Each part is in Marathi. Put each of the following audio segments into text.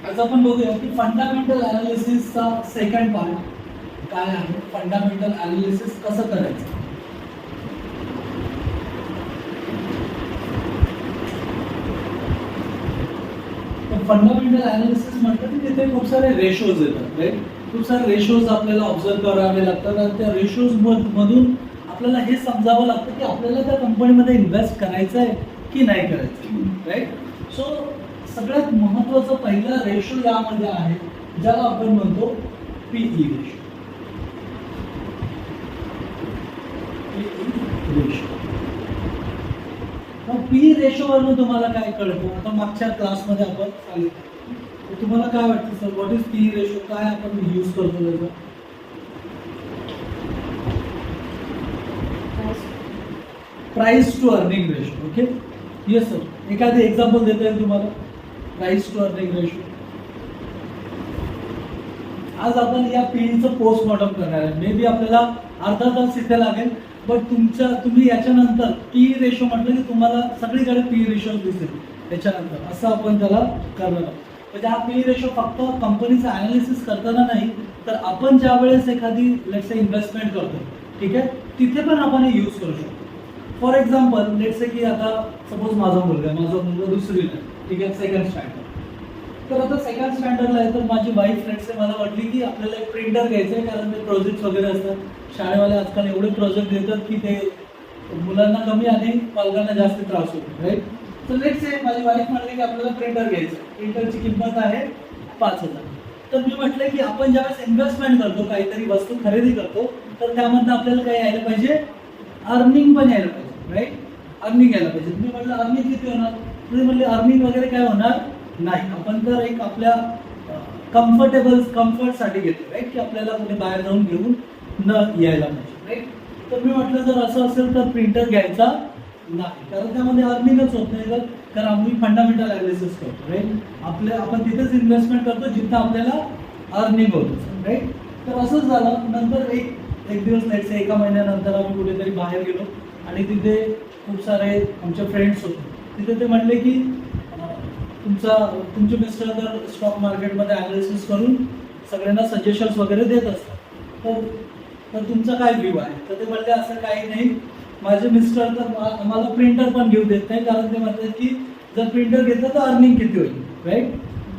आज आपण बघूया की फंडामेंटल अनालिसिसचा सेकंड पार्ट काय आहे. फंडामेंटल अनालिसिस कसं करायचं. फंडामेंटल अनालिसिस म्हटलं की तिथे खूप सारे रेशोज येतात, राईट. खूप सारे रेशोज आपल्याला ऑब्झर्व करावे लागतात आणि त्या रेशोज मधून आपल्याला हे समजावं लागतं की आपल्याला त्या कंपनीमध्ये इन्व्हेस्ट करायचं आहे की नाही करायचं, राईट. सो सगळ्यात महत्त्वाचं पहिला रेशो यामध्ये आहे ज्याला आपण म्हणतो पीई रेशो. पी रेशो वरून तुम्हाला काय कळतं. आता मागच्या क्लासमध्ये आपण सांगितलं, तुम्हाला काय वाटतं sir, what is P ratio, काय आपण यूज करतो त्याचा. Price to earning ratio. Okay, yes sir. एखादे एक्झाम्पल देता येईल तुम्हाला. Price to earning ratio. आज आपण या पीईचं पोस्टमॉर्टम करणार आहे. मे बी आपल्याला अर्धा तास इथे लागेल, बट तुम्ही याच्यानंतर पी रेशो म्हटलं की तुम्हाला सगळीकडे पी रेशो दिसेल त्याच्यानंतर. असं आपण त्याला करणार आहोत. म्हणजे हा पी रेशो फक्त कंपनीचं अनालिसिस करताना नाही, तर आपण ज्या वेळेस एखादी लेट्स से इन्व्हेस्टमेंट करतो, ठीक आहे, तिथे पण आपण हे यूज करू शकतो. फॉर एक्झाम्पल लेट्स से की आता सपोज माझा मुलगा दुसरीला, ठीक आहे, सेकंड स्टँडर्ड. तर आता सेकंड स्टँडर्डला आहे, तर माझी वाईफ लेट्स से मला वाटली की आपल्याला एक प्रिंटर घ्यायचं आहे, कारण ते प्रोजेक्ट्स वगैरे असतात. शाळेवाले आजकाल एवढे प्रोजेक्ट देतात की ते मुलांना कमी आणि पालकांना जास्त त्रास होतो, राईट. तर लेट्स से माझी वाईफ म्हटली की आपल्याला प्रिंटर घ्यायचं आहे. प्रिंटरची किंमत आहे 5,000. तर मी म्हटलं की आपण ज्यावेळेस इन्व्हेस्टमेंट करतो, काहीतरी वस्तू खरेदी करतो, तर त्यामध्ये आपल्याला काय यायला पाहिजे, अर्निंग पण यायला पाहिजे, राईट. अर्निंग यायला पाहिजे. मी म्हटलं अर्निंग किती होणार. तुम्ही म्हणले अर्निंग वगैरे काय होणार नाही. आपण तर एक आपल्या कम्फर्टसाठी घेतो, राईट, की आपल्याला कुठे बाहेर जाऊन घेऊन न यायला पाहिजे, राईट. तर मी म्हटलं जर असं असेल तर प्रिंटर घ्यायचा नाही, कारण त्यामध्ये अर्निंगच होत नाही. कारण आम्ही फंडामेंटल अनालिसिस करतो, राईट. आपण तिथेच इन्व्हेस्टमेंट करतो जिथं आपल्याला अर्निंग होतं, राईट. तर असंच झालं. नंतर एक दिवस लेट्स से एका महिन्यानंतर आम्ही कुठेतरी बाहेर गेलो आणि तिथे खूप सारे आमचे फ्रेंड्स होते. तिथे ते म्हणले की तुमचे मिस्टर तर स्टॉक मार्केटमध्ये अनालिसिस करून सगळ्यांना सजेशन्स वगैरे देत असतात, तर तुमचा काय व्ह्यू आहे. तर ते म्हणले असं काही नाही, माझे मिस्टर तर आम्हाला प्रिंटर पण घेऊ देत नाही, कारण ते म्हणतात की जर प्रिंटर घेतलं तर अर्निंग किती होईल, राईट.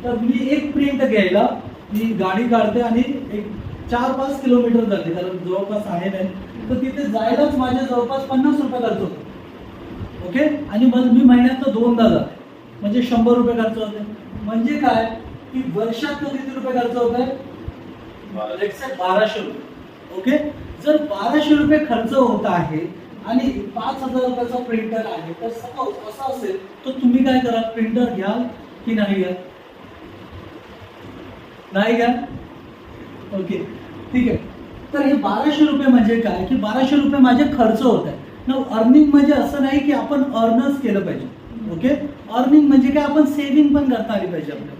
तर मी एक प्रिंट घ्यायला मी गाडी काढते आणि एक 4-5 किलोमीटर जाते, कारण जवळपास आहे नाही. तर तिथे जायलाच माझे जवळपास 50 रुपये खर्च होतो. ओके, आणि मग मी महिन्यात 2दा जाते, म्हणजे 100 रुपये खर्च होते. म्हणजे काय की वर्षात किती रुपये खर्च होत आहे, 1200 रुपये. ओके, जर 1200 रुपये खर्च होत आहे आणि 5,000 रुपयाचा प्रिंटर आहे, तर सपोज असं असेल तर तुम्ही काय करा, प्रिंटर घ्याल की नाही घ्याल. नाही घ्या. ओके, ठीक आहे. तर हे 1200 रुपये म्हणजे काय की 1200 रुपये माझे खर्च होत आहे ना. अर्निंग म्हणजे असं नाही की आपण अर्नच केलं पाहिजे. ओके, अर्निंग म्हणजे काय, आपण सेव्हिंग पण करता आली पाहिजे आपल्याला.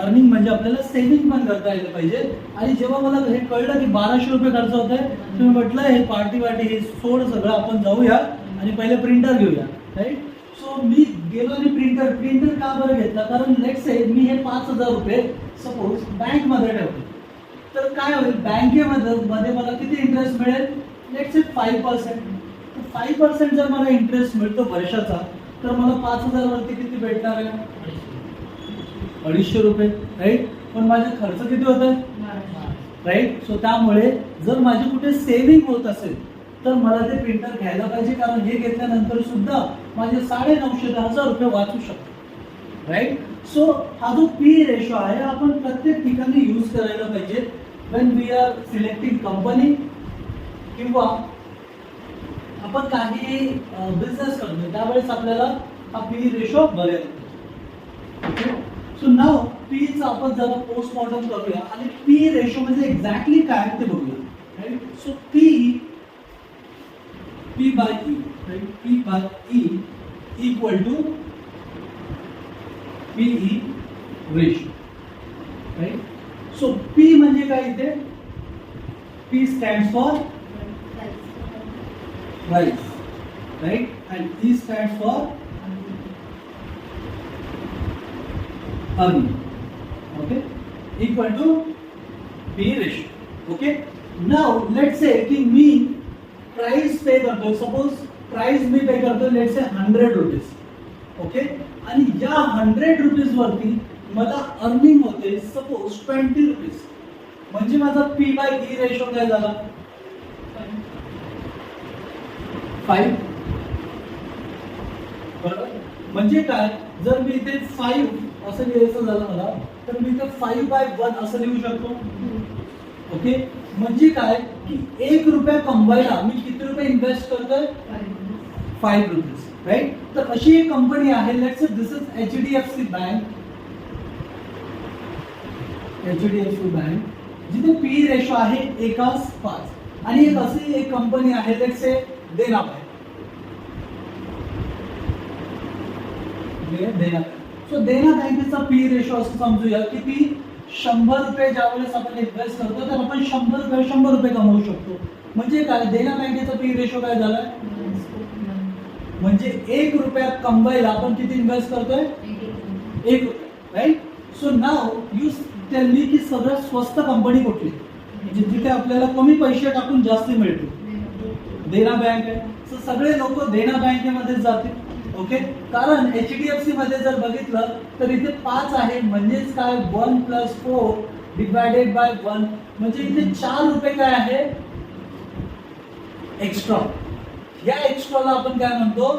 अर्निंग म्हणजे आपल्याला सेव्हिंग पण करता आलं पाहिजे. आणि जेव्हा मला हे कळलं की 1200 रुपये खर्च होत आहे, तुम्ही म्हटलं हे पार्टी हे सोड सगळं, आपण जाऊया आणि पहिले प्रिंटर घेऊया, राईट. सो मी गेलो आणि प्रिंटर का बरं घेतला, कारण लेट्स से मी हे 5,000 रुपये सपोज बँकमध्ये ठेवले, तर काय होईल, बँकेमध्ये मला किती इंटरेस्ट मिळेल, लेट्स से 5%. 5% जर मला इंटरेस्ट मिळतो वर्षाचा, तर मला 5,000 वरती किती भेटणार आहे, 250 रुपये, राईट. पण माझे खर्च किती होत आहे, राईट. सो त्यामुळे जर माझी कुठे सेव्हिंग होत असेल तर मला ते प्रिंटर घ्यायला पाहिजे, कारण हे घेतल्यानंतर सुद्धा माझे 950-1000 रुपये वाचू शकतो, राईट. सो हा जो पी रेशो आहे आपण प्रत्येक ठिकाणी यूज करायला पाहिजे when we are selecting company, किंवा आपण काही बिझनेस करतो त्यावेळेस आपल्याला हा पी रेशो बघायला. ओके, सो नाव पीचं आपण जरा पोस्टमॉर्टम करूया आणि पी रेशो म्हणजे एक्झॅक्टली काय ते बघूया, right. So P by E, right. P by E equal to PE ratio, right. So P म्हणजे काय इथे, P stands for price, right, and E stands for earning. Okay, equal to P ratio. Okay, now let's say की मी प्राइस पे करतोय, सपोज प्राइस मी पे करतोय लेट्स से 100 रुपीज. ओके, आणि या 100 रुपीज वरती मला अर्निंग होते सपोज 20 रुपीज. म्हणजे माझा पी बाय ई रेशो काय झाला? 5. बरोबर. म्हणजे काय, जर मी इथे 5 असं लिहायचं झालं मला, तर मी इथे 5/1 असं लिहू शकतो. ओके, म्हणजे काय की 1 रुपया कमवायला मी किती रुपये इन्व्हेस्ट करतोय? 5 रुपीज. राईट. तर अशी एक कंपनी आहे, let's say this is HDFC bank. HDFC bank जिथे पी रेशो आहे 1:5. आणि एक अशी एक कंपनी आहे, let's say Dena bank. Dena bank. So Dena बँकेचा पी रेशो असं समजूया की ती 100 रुपये ज्यावेळेस आपण इन्व्हेस्ट करतो तर आपण 100 रुपये कमवू शकतो. म्हणजे काय, देना बँकेचा पी रेशो काय झालाय? म्हणजे 1 रुपया कमवायला आपण किती इन्व्हेस्ट करतोय? 1 रुपया. Right. So now you tell me की सगळ्यात स्वस्त कंपनी कुठली, जिथे आपल्याला कमी पैसे टाकून जास्त मिळते? देना बँक आहे. सो सगळे लोक देना बँकेमध्ये जातील. ओके, कारण HDFC मध्ये जर बघितलं तर इथे 5 आहे, म्हणजेच काय 1 + 4 डिवायडेड बाय 1, म्हणजे इथे 4 रुपये काय आहे? एक्स्ट्रा. या एक्स्ट्राला आपण काय म्हणतो?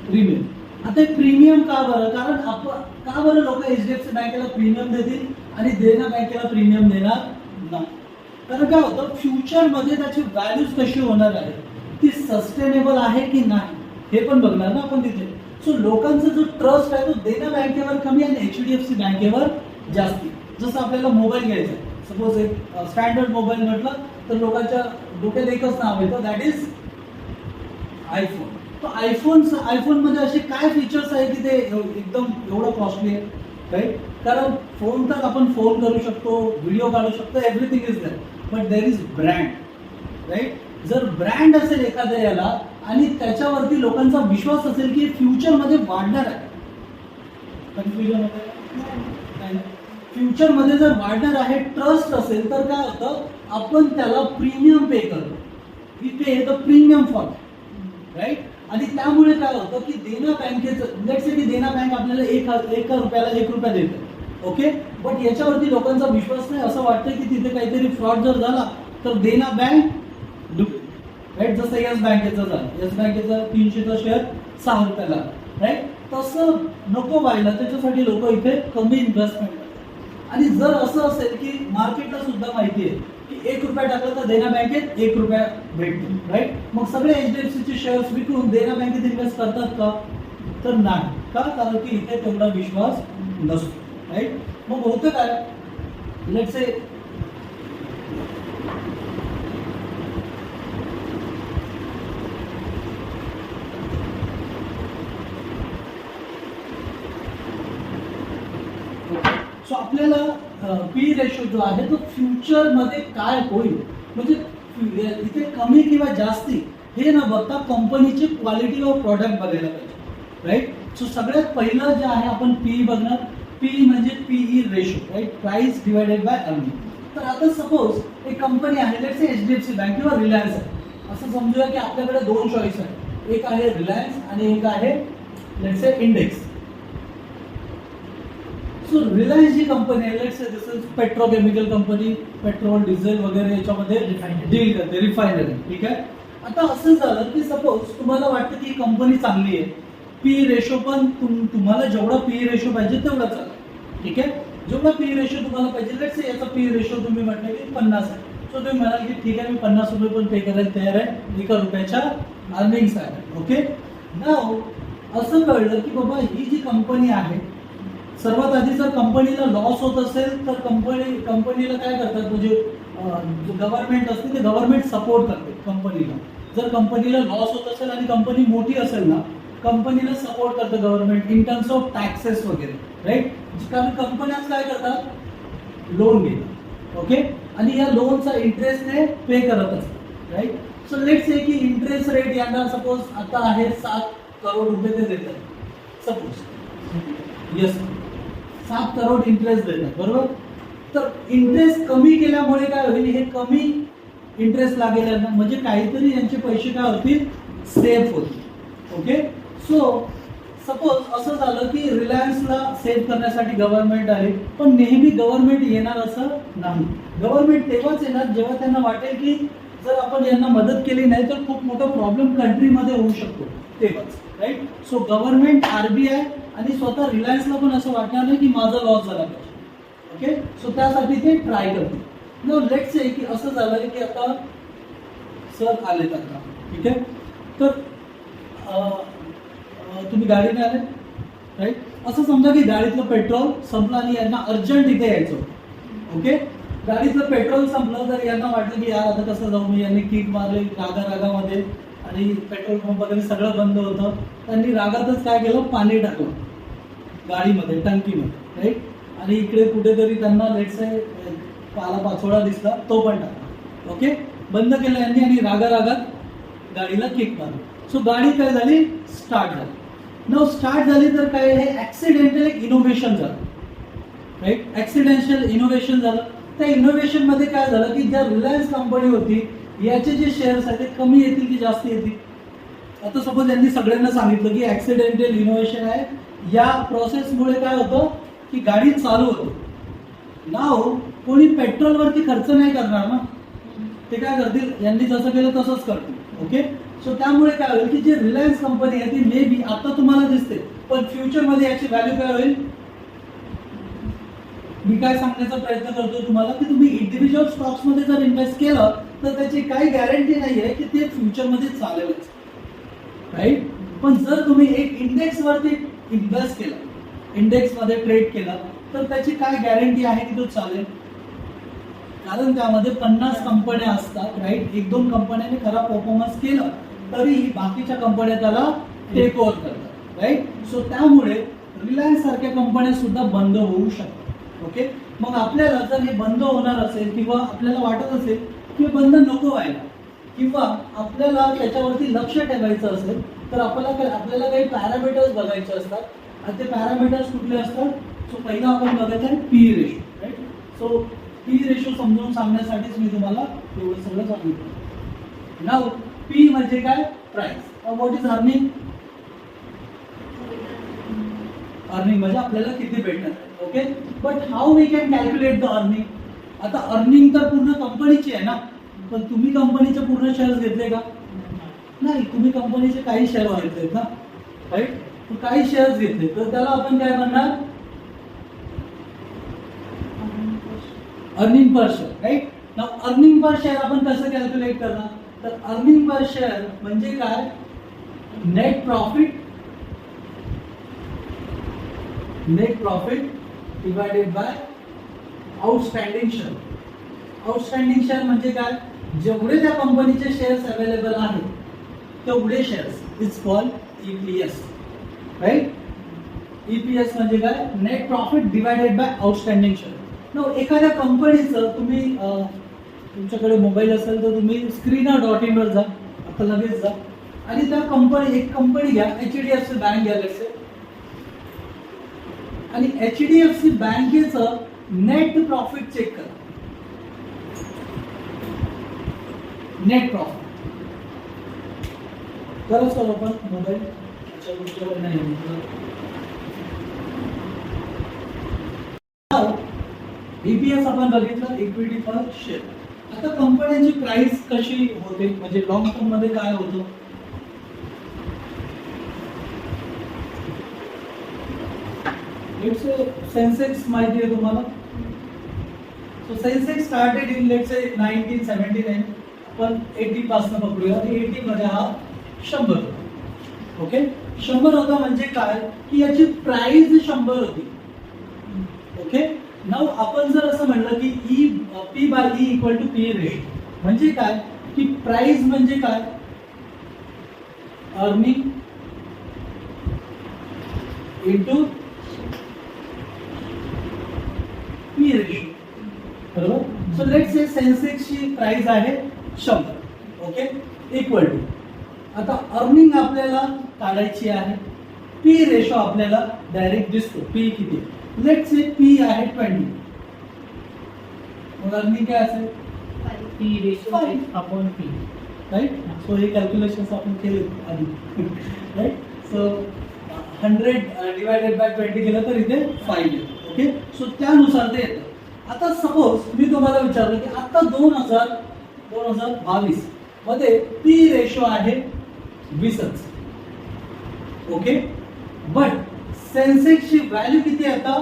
प्रीमियम. आता प्रीमियम का बरं? कारण आपण का बरं लोक HDFC बँकेला प्रीमियम देतील आणि देना बँकेला प्रीमियम देणार नाही? कारण काय होतं, फ्युचर मध्ये त्याची व्हॅल्यूज कशी होणार आहे, ती सस्टेनेबल आहे की नाही हे पण बघणार ना आपण तिथे. सो लोकांचा जो ट्रस्ट आहे तो देना बँकेवर कमी आणि HDFC बँकेवर जास्ती. जसं आपल्याला मोबाईल घ्यायचा आहे, सपोज एक स्टँडर्ड मोबाईल म्हटलं तर लोकांच्या डोक्यात एकच नाव येतं, दॅट इज आयफोन. तो आयफोन मध्ये असे काय फीचर्स आहे की ते एकदम एवढं कॉस्टली आहे? राईट. कारण फोन तर आपण फोन करू शकतो, व्हिडिओ काढू शकतो, everything is there, but there is brand. Right. जर ब्रँड असेल एखाद्या याला आणि त्याच्यावरती लोकांचा विश्वास असेल की फ्युचर मध्ये वाढणार आहे, कन्फ्युजन होतं. फ्युचर मध्ये जर वाढणार आहे, ट्रस्ट असेल तर काय होतं, आपण त्याला प्रीमियम पे करतो. We pay the premium for. Right. आणि त्यामुळे काय होतं की देना बँकेचं, लेट्स से की देना बँक आपल्याला 1 रुपयाला 1 रुपया देते. ओके, बट याच्यावरती लोकांचा विश्वास नाही. असं वाटतं की तिथे काहीतरी फ्रॉड जर झाला तर देना बँक राईट. जसं येस बँकेचं झालं, येस बँकेचा 300चा शेअर 6 रुपयाला. राईट. तसं नको व्हायला, त्याच्यासाठी लोक इथे कमी इन्व्हेस्टमेंट करतात. आणि जर असं असेल की मार्केटला सुद्धा माहिती आहे की 1 रुपया टाकला तर देना बँकेत 1 रुपया भेटतो. राईट. मग सगळे HDFCचे शेअर्स विकून देना बँकेत इन्व्हेस्ट करतात का? तर नाही. का? कारण की इथे तेवढा विश्वास नसतो. राईट. मग होतं काय, लेट्स से सो आपल्याला पी रेशो जो आहे तो फ्युचर मध्ये काय होईल, म्हणजे इथे कमी किंवा जास्ती हे न बघता कंपनीची क्वालिटी ऑफ प्रॉडक्ट बघायला पाहिजे. राईट. सो सगळ्यात पहिलं जे आहे आपण पी बघणार. पी म्हणजे PE ratio. Right. Price divided by earning. तर आता सपोज एक कंपनी आहे, लेट्स से HDFC बँक किंवा रिलायन्स आहे. असं समजूया की आपल्याकडे 2 चॉईस आहे, एक आहे रिलायन्स आणि एक आहे let's say index. So Reliance जी कंपनी आहे, let's say this is petrochemical company, petrol diesel वगैरे याच्यामध्ये डील करते, रिफायनरी. ठीक आहे. आता असं झालं की सपोज तुम्हाला वाटतं की कंपनी चांगली आहे, पी रेशो पण तुम्हाला जेवढा पी रेशो पाहिजे तेवढा चालेल. ठीक आहे. जेवढा पी रेशो तुम्हाला पाहिजे, लेट्स से याचा पी रेशो तुम्ही म्हटलं की 50 आहे. सो तुम्ही म्हणाल की ठीक आहे, मी 50 रुपये पण पे करायला तयार आहे, 1 रुपयाच्या अर्निंग्स आहे. ओके. नाव असं कळलं की बाबा ही जी कंपनी आहे, सर्वात आधी जर कंपनीला लॉस होत असेल तर कंपनीला काय करतात, म्हणजे गव्हर्नमेंट असते ते गव्हर्नमेंट सपोर्ट करते कंपनीला. जर कंपनीला लॉस होत असेल आणि कंपनी मोठी असेल ना, कंपनीला सपोर्ट करतं government in terms of taxes वगैरे. राईट. कारण कंपन्याच काय करतात, लोन घेतात. ओके. आणि या लोनचा इंटरेस्टने पे करत असतात. राईट. सो लेट्स से की इंटरेस्ट रेट यांना सपोज आता आहे 7 करोड रुपये ते देतात सपोज. येस, 7 करोड इंटरेस्ट देतात, बरोबर. तर इंटरेस्ट कमी केल्यामुळे काय होईल, हे कमी इंटरेस्ट लागेल यांना, म्हणजे काहीतरी यांचे पैसे काय होतील, सेव्ह होतील. ओके. सो सपोज असं झालं की रिलायन्सला सेव्ह करण्यासाठी गव्हर्नमेंट आले, पण नेहमी गव्हर्नमेंट येणार असं नाही. गव्हर्नमेंट तेव्हाच येणार जेव्हा त्यांना वाटेल की जर आपण यांना मदत केली नाही तर खूप मोठा प्रॉब्लेम कंट्रीमध्ये होऊ शकतो, तेव्हाच. राईट. सो गव्हर्नमेंट, आरबीआय आणि स्वतः रिलायन्सला पण असं वाटणार नाही की माझा लॉस झाला पाहिजे. ओके. सो त्यासाठी ते ट्राय करतील. नो लेट्स से की असं झालंय की आता सर आलेत आता, ठीक आहे. तर तुम्ही गाडीने आले, राईट. असं समजा की गाडीतलं पेट्रोल संपलं आणि यांना अर्जंट इथे यायचं होतं. ओके. गाडीतलं पेट्रोल संपलं तर यांना वाटलं की यार आता कसं जाऊ मी, यांनी किक मारले रागामध्ये आणि पेट्रोल पंप वगैरे सगळं बंद होतं. त्यांनी रागातच काय केलं, पाणी टाकलं गाडीमध्ये, टंकीमध्ये, राईट. आणि इकडे कुठेतरी त्यांना लेट्स से पाला पाचोळा दिसला, तो पण टाकला. ओके. बंद केलं यांनी आणि रागात गाडीला किक मारली. सो गाडी काय झाली, स्टार्ट झाली. नाव स्टार्ट झाली तर काय, हे ऍक्सिडेंटल एक इनोव्हेशन झालं, राईट. ऍक्सिडेंशियल इनोव्हेशन झालं. त्या इनोव्हेशन मध्ये काय झालं की ज्या रिलायन्स कंपनी होती याचे जे शेअर्स आहेत ते कमी येतील की जास्त येतील. आता सपोज यांनी सगळ्यांना सांगितलं की ऍक्सिडेंटल इनोव्हेशन आहे, या प्रोसेसमुळे काय होतं की गाडी चालू होते. नाव कोणी पेट्रोलवरती खर्च नाही करणार ना, ते काय करतील, यांनी जसं केलं तसंच करतील. ओके. सो त्यामुळे काय होईल की जे रिलायन्स कंपनी आहे ती मे बी आता तुम्हाला दिसते, पण फ्युचरमध्ये याची व्हॅल्यू काय होईल. मी काय सांगण्याचा प्रयत्न करतो तुम्हाला की तुम्ही इंडिव्हिज्युअल स्टॉक्स मध्ये जर इन्व्हेस्ट केलं तर त्याची काही गॅरंटी नाही आहे की ते फ्युचरमध्ये चालेलच, राईट. पण जर तुम्ही एक इंडेक्स वरती इन्व्हेस्ट केला, इंडेक्स मध्ये ट्रेड केला, तर त्याची काय गॅरंटी आहे की तो चालेल. कारण त्यामध्ये 50 कंपन्या असतात, राईट. 1-2 कंपन्यांनी खराब परफॉर्मन्स केलं तरीही बाकीच्या कंपन्या त्याला टेक ओव्हर करतात, राईट. सो त्यामुळे रिलायन्स सारख्या कंपन्या सुद्धा बंद होऊ शकतात. ओके. मग आपल्याला जर हे बंद होणार असेल किंवा आपल्याला वाटत असेल की बंद नको व्हायला किंवा आपल्याला त्याच्यावरती लक्ष ठेवायचं असेल तर आपल्याला काही पॅरामीटर्स बघायचे असतात. आणि ते पॅरामीटर्स कुठले असतात. सो पहिला आपण बघायचं आहे P ratio, right. So P ratio समजावून सांगण्यासाठीच मी तुम्हाला एवढं सगळं सांगितलं. नाव पी म्हणजे काय, price. What is earning. Earning म्हणजे आपल्याला किती भेटणार. Okay. But how we can calculate the earning. आता अर्निंग तर पूर्ण कंपनीची आहे ना, पण तुम्ही कंपनीचे पूर्ण शेअर्स घेतले का, नाही. तुम्ही कंपनीचे काही शेअर्स घेतलेत ना, राईट. काही शेअर्स घेतले तर त्याला आपण काय म्हणणार, अर्निंग पर शेअर, राईट. नाव अर्निंग पर शेअर आपण कसं कॅल्क्युलेट करणार, तर अर्निंग पर शेअर म्हणजे काय, net profit divided by outstanding share. Outstanding share म्हणजे काय, जेवढे त्या कंपनीचे शेअर्स अवेलेबल आहेत तेवढे shares is called EPS, right. EPS म्हणजे काय, net profit divided by outstanding share. न एखाद्या कंपनीचं तुम्ही तुमच्याकडे मोबाईल असेल तर तुम्ही screener.in वर जा, आता लगेच जा आणि त्या एक कंपनी घ्या, HDFC बँक घ्या लेट्स से, आणि HDFC बँकेचं नेट प्रॉफिट चेक करा. नेट प्रॉफिट करत सर आपण मोबाईल नाही. ईपीएस आपण बघितलं, इक्विटी पर शेअर. आता कंपन्यांची प्राइस कशी होते, म्हणजे लॉंग टर्म मध्ये काय होतं. सेन्सेक्स माहिती आहे तुम्हाला. So Sensex started in let's say 1979. आपण 80 पासून पकडूया. 80 मध्ये हा 100 होता. ओके. 100 होता म्हणजे काय की याची प्राइस 100 होती. ओके. नाव आपण जर असं म्हणलं की P by E equal to P ratio म्हणजे काय की प्राइस म्हणजे काय, अर्निंग इंटू पी रेशो, बरोबर. सो लेट्स से सेन्सेक्सची प्राइस आहे 100. ओके. इक्वल टू आता अर्निंग आपल्याला काढायची आहे. पी रेशो आपल्याला डायरेक्ट दिसतो. पी किती, लेट से पी आहे 20, मग अर्निंग काय असेल P ratio upon P. Right. So हे कॅल्क्युलेशन आपण केले आधी. राईट. सो 100 डिवायडेड बाय 20 केलं तर इथे 5 येतं. ओके. सो त्यानुसार ते येतं. आता सपोज मी तुम्हाला विचारलं की आता 2022 मध्ये पी रेशो आहे 20च. ओके. बट सेन्सेक्सची व्हॅल्यू किती आहे आता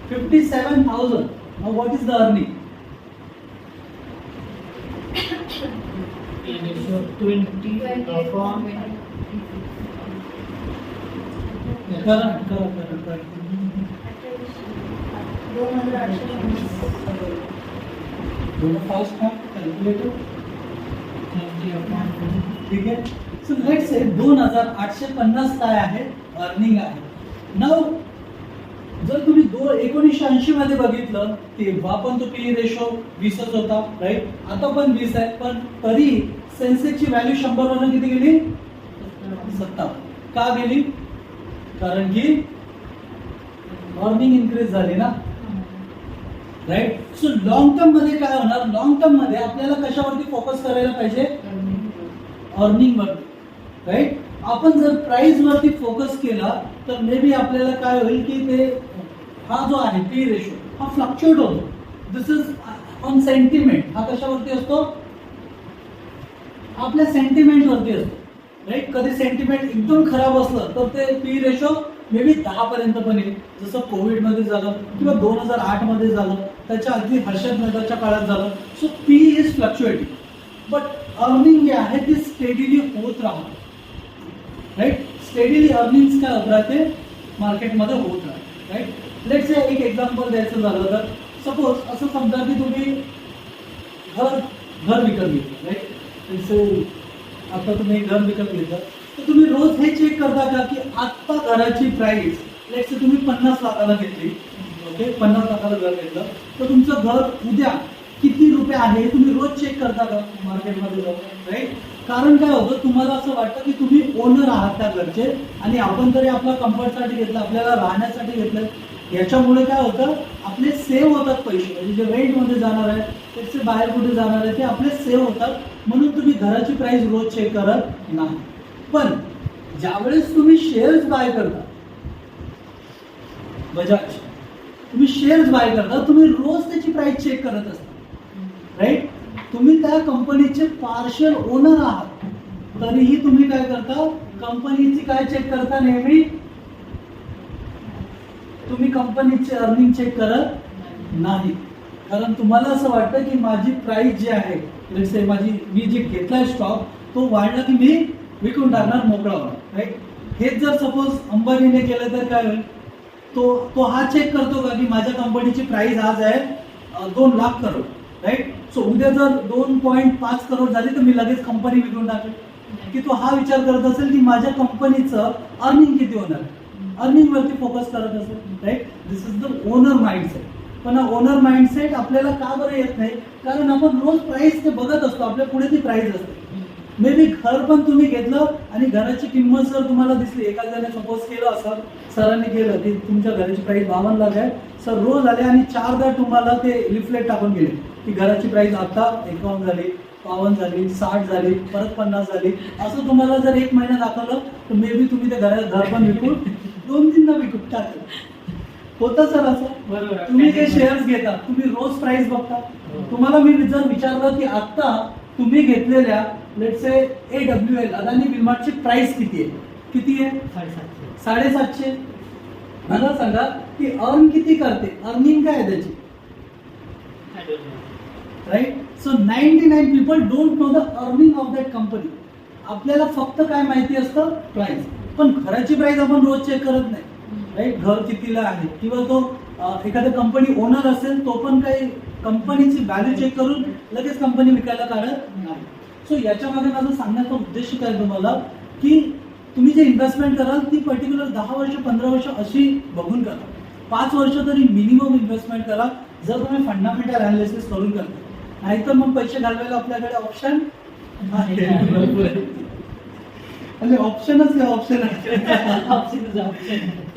57,000. Now what is the earning? P ratio 20 upon करा. 2,850. Fast calculator. 20 अपॉन 20. ठीक आहे. सो लेट्स से 2,850 काय आहे अर्निंग आहे. नाउ जर तुम्ही 1980 मध्ये बघितलं तेव्हा पण तो पी रेशो 20च होता. राईट. आता पण 20 आहे, पण तरी सेन्सेक्सची व्हॅल्यू 100 वरून किती गेली 57. का गेली? कारण की अर्निंग इन्क्रीज झाली ना. राईट. सो लॉंग टर्म मध्ये काय होणार, लॉंग टर्म मध्ये आपल्याला कशावरती फोकस करायला पाहिजे, अर्निंग वरती. राईट. आपण जर प्राइस वरती फोकस केला तर मे बी आपल्याला काय होईल की ते हा जो आहे पी रेशो हा फ्लक्च्युएट होतो. दिस इज ऑन सेंटिमेंट. हा कशावरती असतो, आपल्या सेंटिमेंट वरती असतो. राईट. कधी सेंटिमेंट एकदम खराब असलं तर ते पी रेशो मे बी 10 पर्यंत पण येईल, जसं कोविड मध्ये झालं किंवा 2008 मध्ये झालं, त्याच्या आधी हर्षद मेहताच्या काळात झालं. So P is fluctuating, but earning जे आहे ती स्टेडीली होत राहते. राईट. स्टेडीली अर्निंग काय होत राहते मार्केटमध्ये होत राहते. राईट. लेट्स से एक एक्झाम्पल द्यायचं झालं तर सपोज असं समजा की तुम्ही घर विकत घेतलं. राईट. आता तुम्ही घर विकत घेतलं तर तुम्ही रोज हे चेक करता का की आत्ता घराची प्राइस लेट्स से तुम्ही 50 लाखाला घेतली. ओके. 50 लाखाला घर घेतलं तर तुमचं घर उद्या किती रुपये आहे हे तुम्ही रोज चेक करता का मार्केटमध्ये जाऊन. राईट. कारण काय होतं, तुम्हाला असं वाटतं की तुम्ही ओनर आहात त्या घरचे आणि आपण तरी आपल्या कम्फर्टसाठी घेतलं, आपल्याला राहण्यासाठी घेतलं. याच्यामुळे काय होतं, आपले सेव्ह होतात पैसे. म्हणजे जे रेंटमध्ये जाणार आहे त्याचे बाहेर कुठे जाणार आहे ते आपले सेव्ह होतात. म्हणून तुम्ही घराची प्राइस रोज चेक करत नाही. पण ज्यावेळेस तुम्ही शेअर्स बाय करता, बजाज तुम्ही शेअर्स बाय करता, तुम्ही रोज त्याची प्राइस चेक करत असता. राईट. तुम्ही त्या कंपनीचे पार्शियल ओनर आहात, तरीही तुम्ही काय करता, कंपनीची काय चेक करता नेहमी, तुम्ही कंपनीचे अर्निंग चेक करत नाही. कारण तुम्हाला असं वाटतं की माझी प्राइस जी आहे, लेट्स से मी जे घेतलाय स्टॉक तो वाढला की मी विकून टाकणार, मोकळा होणार. राईट. हेच जर सपोज अंबानीने केलं तर काय होईल, तो हा चेक करतो का की माझ्या कंपनीची प्राइस आज आहे 2 लाख करोड. राईट. सो उद्या जर 2.5 करोड झाली तर मी लगेच कंपनी विकून टाकेल. की तो हा विचार करत असेल की माझ्या कंपनीचं अर्निंग किती होणार, अर्निंग वरती फोकस करत असेल. Right. This is the owner mindset. पण ओनर माइंडसेट आपल्याला का बरं येत नाही, कारण आपण रोज प्राइस ते बघत असतो, आपल्या पुढे ती प्राइस असते. मे बी घर पण तुम्ही घेतलं आणि घराची किंमत जर तुम्हाला दिसली, एखाद्याने सपोज केलं असं, सरांनी केलं की तुमच्या घराची प्राइस 52 लाख आहे, सर रोज आले आणि 4दा तुम्हाला ते लिफलेट टाकून गेले की घराची प्राइस आता 51 झाली, 52 झाली, 60 झाली, परत 50 झाली. असं तुम्हाला जर 1 महिना दाखवलं तर मे बी तुम्ही ते घर पण विकून 2-3दा विकून टाकलं. होतं सर असं. बरोबर. तुम्ही जे शेअर्स घेता तुम्ही रोज प्राइस बघता. तुम्हाला मी जर विचारलं की आता तुम्ही घेतलेल्या लेट्स से AWL अदानी विल्मार्टची प्राइस किती आहे, 750. मला सांगा की अर्न किती करते, अर्निंग काय आहे त्याची. Right. So 99 people don't know the earning of that company. आपल्याला फक्त काय माहिती असतं, प्राइस. पण घराची प्राइस आपण रोज चेक करत नाही. राईट. घर कितीला आहे, किंवा तो एखाद्या कंपनी ओनर असेल तो पण काही कंपनीची व्हॅल्यू चेक करून लगेच कंपनी विकायला काढत नाही. सो याच्या मागे माझा सांगण्याचा उद्देश काय तुम्हाला, की तुम्ही जे इन्व्हेस्टमेंट कराल ती पर्टिक्युलर 10 वर्ष 15 वर्ष अशी बघून करा. 5 वर्ष तरी मिनिमम इन्व्हेस्टमेंट करा जर तुम्ही फंडामेंटल अनालिसिस करून करता. नाहीतर मग पैसे घालवायला आपल्याकडे ऑप्शन आहे. म्हणजे ऑप्शनच आहे ऑप्शन आहे ऑप्शन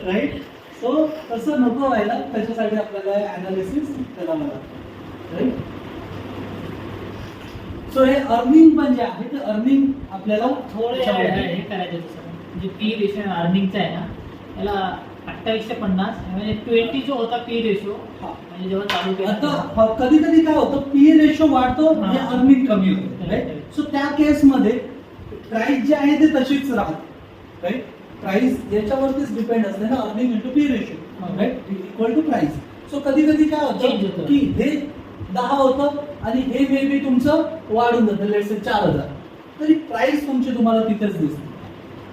राईट. सो तसं नको व्हायला, त्याच्यासाठी आपल्याला अनालिसिस करावं लागतं राईट. सो हे अर्निंग पण जे आहे ते अर्निंग आपल्याला थोडं हे करायचं तसं म्हणजे पी रेशो अर्निंगचा आहे ना याला 2850 म्हणजे 20 जो होता पी रेशो हा. म्हणजे जेव्हा चालू केलं आता कधी कधी काय होतं, पी रेशो वाढतो हा. आणि अर्निंग कमी होतं राईट. सो त्या केसमध्ये प्राइस जे आहे ते तशीच राहते राईट. प्राइस याच्यावरतीच डिपेंड असते ना, earning into P ratio right equal to price. So कधी कधी काय Change होतं होतं. की हे 10 होतं आणि हे मे बी तुमचं वाढून जातं लेट्स से 4000, तरी प्राइस तुमची तुम्हाला तिथेच दिसते.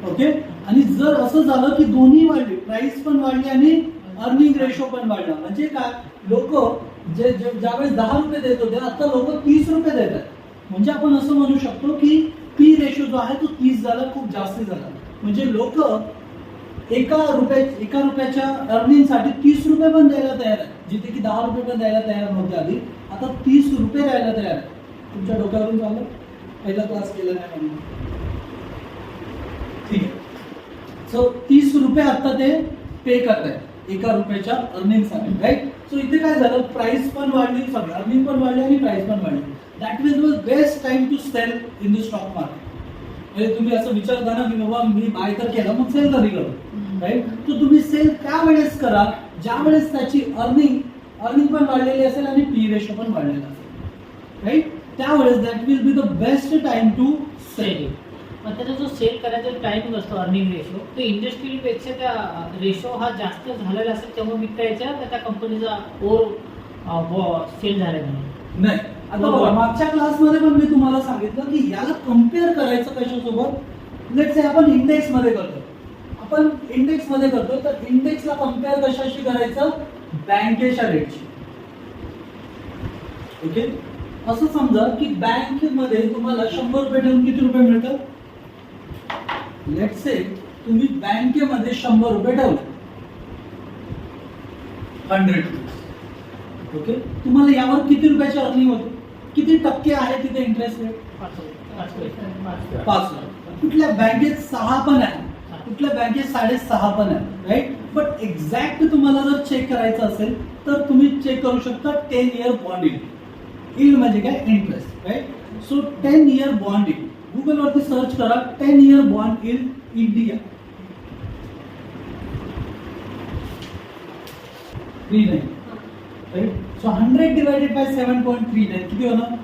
ओके. आणि जर असं झालं की दोन्ही वाढले, प्राइस पण वाढली आणि अर्निंग रेशो पण वाढला, म्हणजे काय लोक जे ज्यावेळेस 10 रुपये देत होते आता लोक 30 रुपये देतात. म्हणजे आपण असं म्हणू शकतो की पी रेशो जो आहे तो 30 झाला, खूप जास्ती झाला. म्हणजे लोक एका रुपयाच्या अर्निंग साठी 30 रुपये पण द्यायला तयार आहे, जिथे की 10 रुपये पण द्यायला तयार नव्हते आधी, आता 30 रुपये द्यायला तयार आहे. तुमच्या डोक्यावरून झालं, पहिला क्लास केला नाही म्हणून. ठीक आहे. सो 30 रुपये आता ते पे करतायत एका रुपयाच्या अर्निंग साठी राईट. सो इथे काय झालं, प्राइस पण वाढली, सगळं अर्निंग पण वाढली आणि प्राइस पण वाढली. That means was best time to sell in the stock market. म्हणजे तुम्ही असं विचारता ना की बाबा मी बाय तर केला मग सेल कधी करू राईट. तर तुम्ही सेल त्यावेळेस करा ज्या वेळेस त्याची अर्निंग पण वाढलेली असेल आणि पी रेशो पण वाढलेला असेल राईट. त्यावेळेस that will be the best time to sell. मग त्याचा जो सेल करायचा टाइमिंग असतो अर्निंग रेशो तो इंडस्ट्रीपेक्षा त्या रेशो हा जास्त झालेला असेल तेव्हा विकायचा का त्या कंपनीचा ओव्हर सेल झाला म्हणून नाही. आता बघा, मागच्या क्लासमध्ये पण मी तुम्हाला सांगितलं की याला कम्पेअर करायचं कशासोबत. लेट्स से आपण इंडेक्स मध्ये करतो, तर इंडेक्सला कम्पेअर कशाशी करायचं, बँकेच्या रेटशी. ओके. असं समजा की बँकेमध्ये तुम्हाला 100 रुपये ठेवून किती रुपये मिळतात. लेट्स से तुम्ही बँकेमध्ये 100 रुपये ठेवले, 100 रुपीज. ओके. तुम्हाला यावर किती रुपयाची अर्निंग होते, किती टक्के आहे तिथे इंटरेस्ट रेट, 5. कुठल्या बँकेत 6 पण आहे, कुठल्या बँकेत 6.5 पण आहे राईट. बट एक्झॅक्ट तुम्हाला जर चेक करायचं असेल तर तुम्ही चेक करू शकता 10 इयर बॉन्ड यील्ड म्हणजे काय, interest right. So 10 year bond yield Google वरती सर्च करा, 10 year bond yield India. 39 right. So 100 divided by 7.39 किती होणार,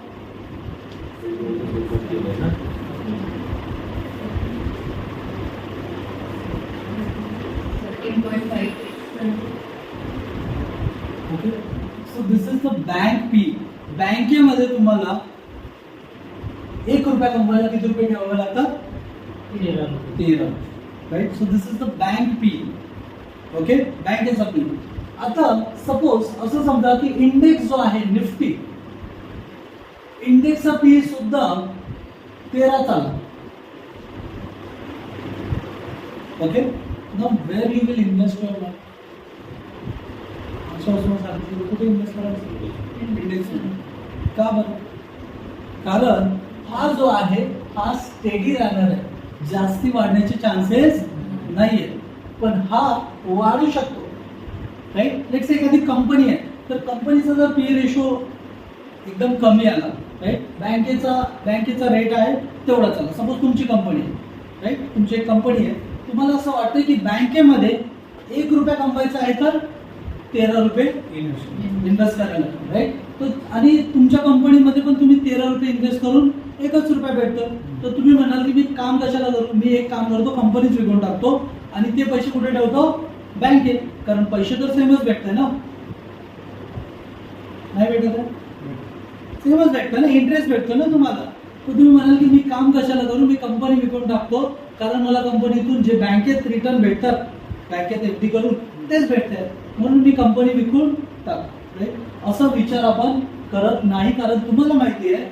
okay. So this is the bank P. बँकेमध्ये तुम्हाला 1 रुपया कमवायला किती रुपये ठेवावे लागतात, 13 right. So this is the bank P. Okay. बँकेचा पी. आता सपोज असं समजा की इंडेक्स जो आहे निफ्टी, इंडेक्सचा पी सुद्धा 13 चालला. Okay. Now where you will invest your money. कुठे इन्व्हेस्ट करायचं, इंडेक्स. का बरं, कारण हा जो आहे हा स्टेडी राहणार आहे, जास्ती वाढण्याचे चान्सेस नाहीये, पण हा वाढू शकतो राईट. लेट्स से एखादी कंपनी आहे तर कंपनीचा जर पी रेशो एकदम कमी आला राईट, बँकेचा रेट आहे तेवढा चालला. सपोज तुमची कंपनी आहे राईट, तुमची एक कंपनी आहे, तुम्हाला असं वाटतं की बँकेमध्ये 1 रुपया कमवायचा आहे तर 13 रुपये इन्व्हेस्ट करायला राईट. तर आणि तुमच्या कंपनीमध्ये पण तुम्ही 13 रुपये इन्व्हेस्ट करून 1च रुपया भेटतो. तर तुम्ही म्हणाल की मी काम कशाला करू, मी एक काम करतो, कंपनीच विकून टाकतो आणि ते पैसे कुठे ठेवतो, बँकेत. कारण पैसे तर सेमच भेटतंय ना, नाही भेटत आहे, सेमच भेटतं ना, इंटरेस्ट भेटतो ना तुम्हाला. तर तुम्ही म्हणाल की मी काम कशाला करू, मी कंपनी विकून टाकतो, कारण मला कंपनीतून जे बँकेत रिटर्न भेटतात, बँकेत एफडी करून तेच भेटतात, म्हणून मी कंपनी विकून टाकतो राईट. असा विचार आपण करत नाही, कारण तुम्हाला माहिती आहे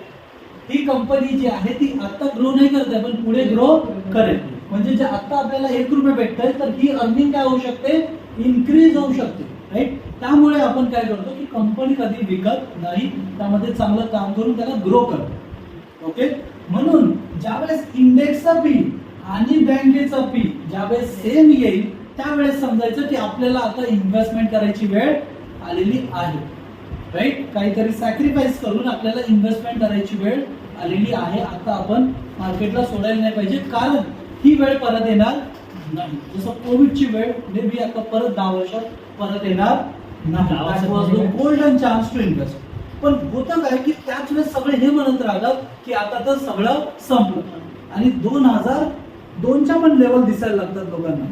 ही कंपनी जी आहे ती आता ग्रो नाही करत आहे, पण पुढे ग्रो करेल. म्हणजे जे आता आपल्याला 1 रुपये भेटतंय तर ही अर्निंग काय होऊ शकते, इन्क्रीज होऊ शकते राईट. त्यामुळे आपण काय करतो की कंपनी कधी विकत नाही, त्यामध्ये चांगलं काम करून त्याला ग्रो करतो. ओके. म्हणून ज्यावेळेस इंडेक्सचा पी आणि बँकेचा पी ज्यावेळेस सेम येईल त्यावेळेस समजायचं की आपल्याला आता इन्व्हेस्टमेंट करायची वेळ आलेली आहे. राईट, काहीतरी सॅक्रिफाईस करून आपल्याला इन्व्हेस्टमेंट करायची वेळ आलेली आहे. आता आपण मार्केटला सोडायला नाही पाहिजे, कारण ही वेळ परत येणार नाही. जसं कोविडची वेळ मे बी आता परत 10 वर्षात परत येणार नाही. Golden chance to invest. पण होतं काय की त्याच वेळेस सगळे हे म्हणत राहतात की आता तर सगळं संपलं आणि 2002च्या पण लेवल दिसायला लागतात लोकांना.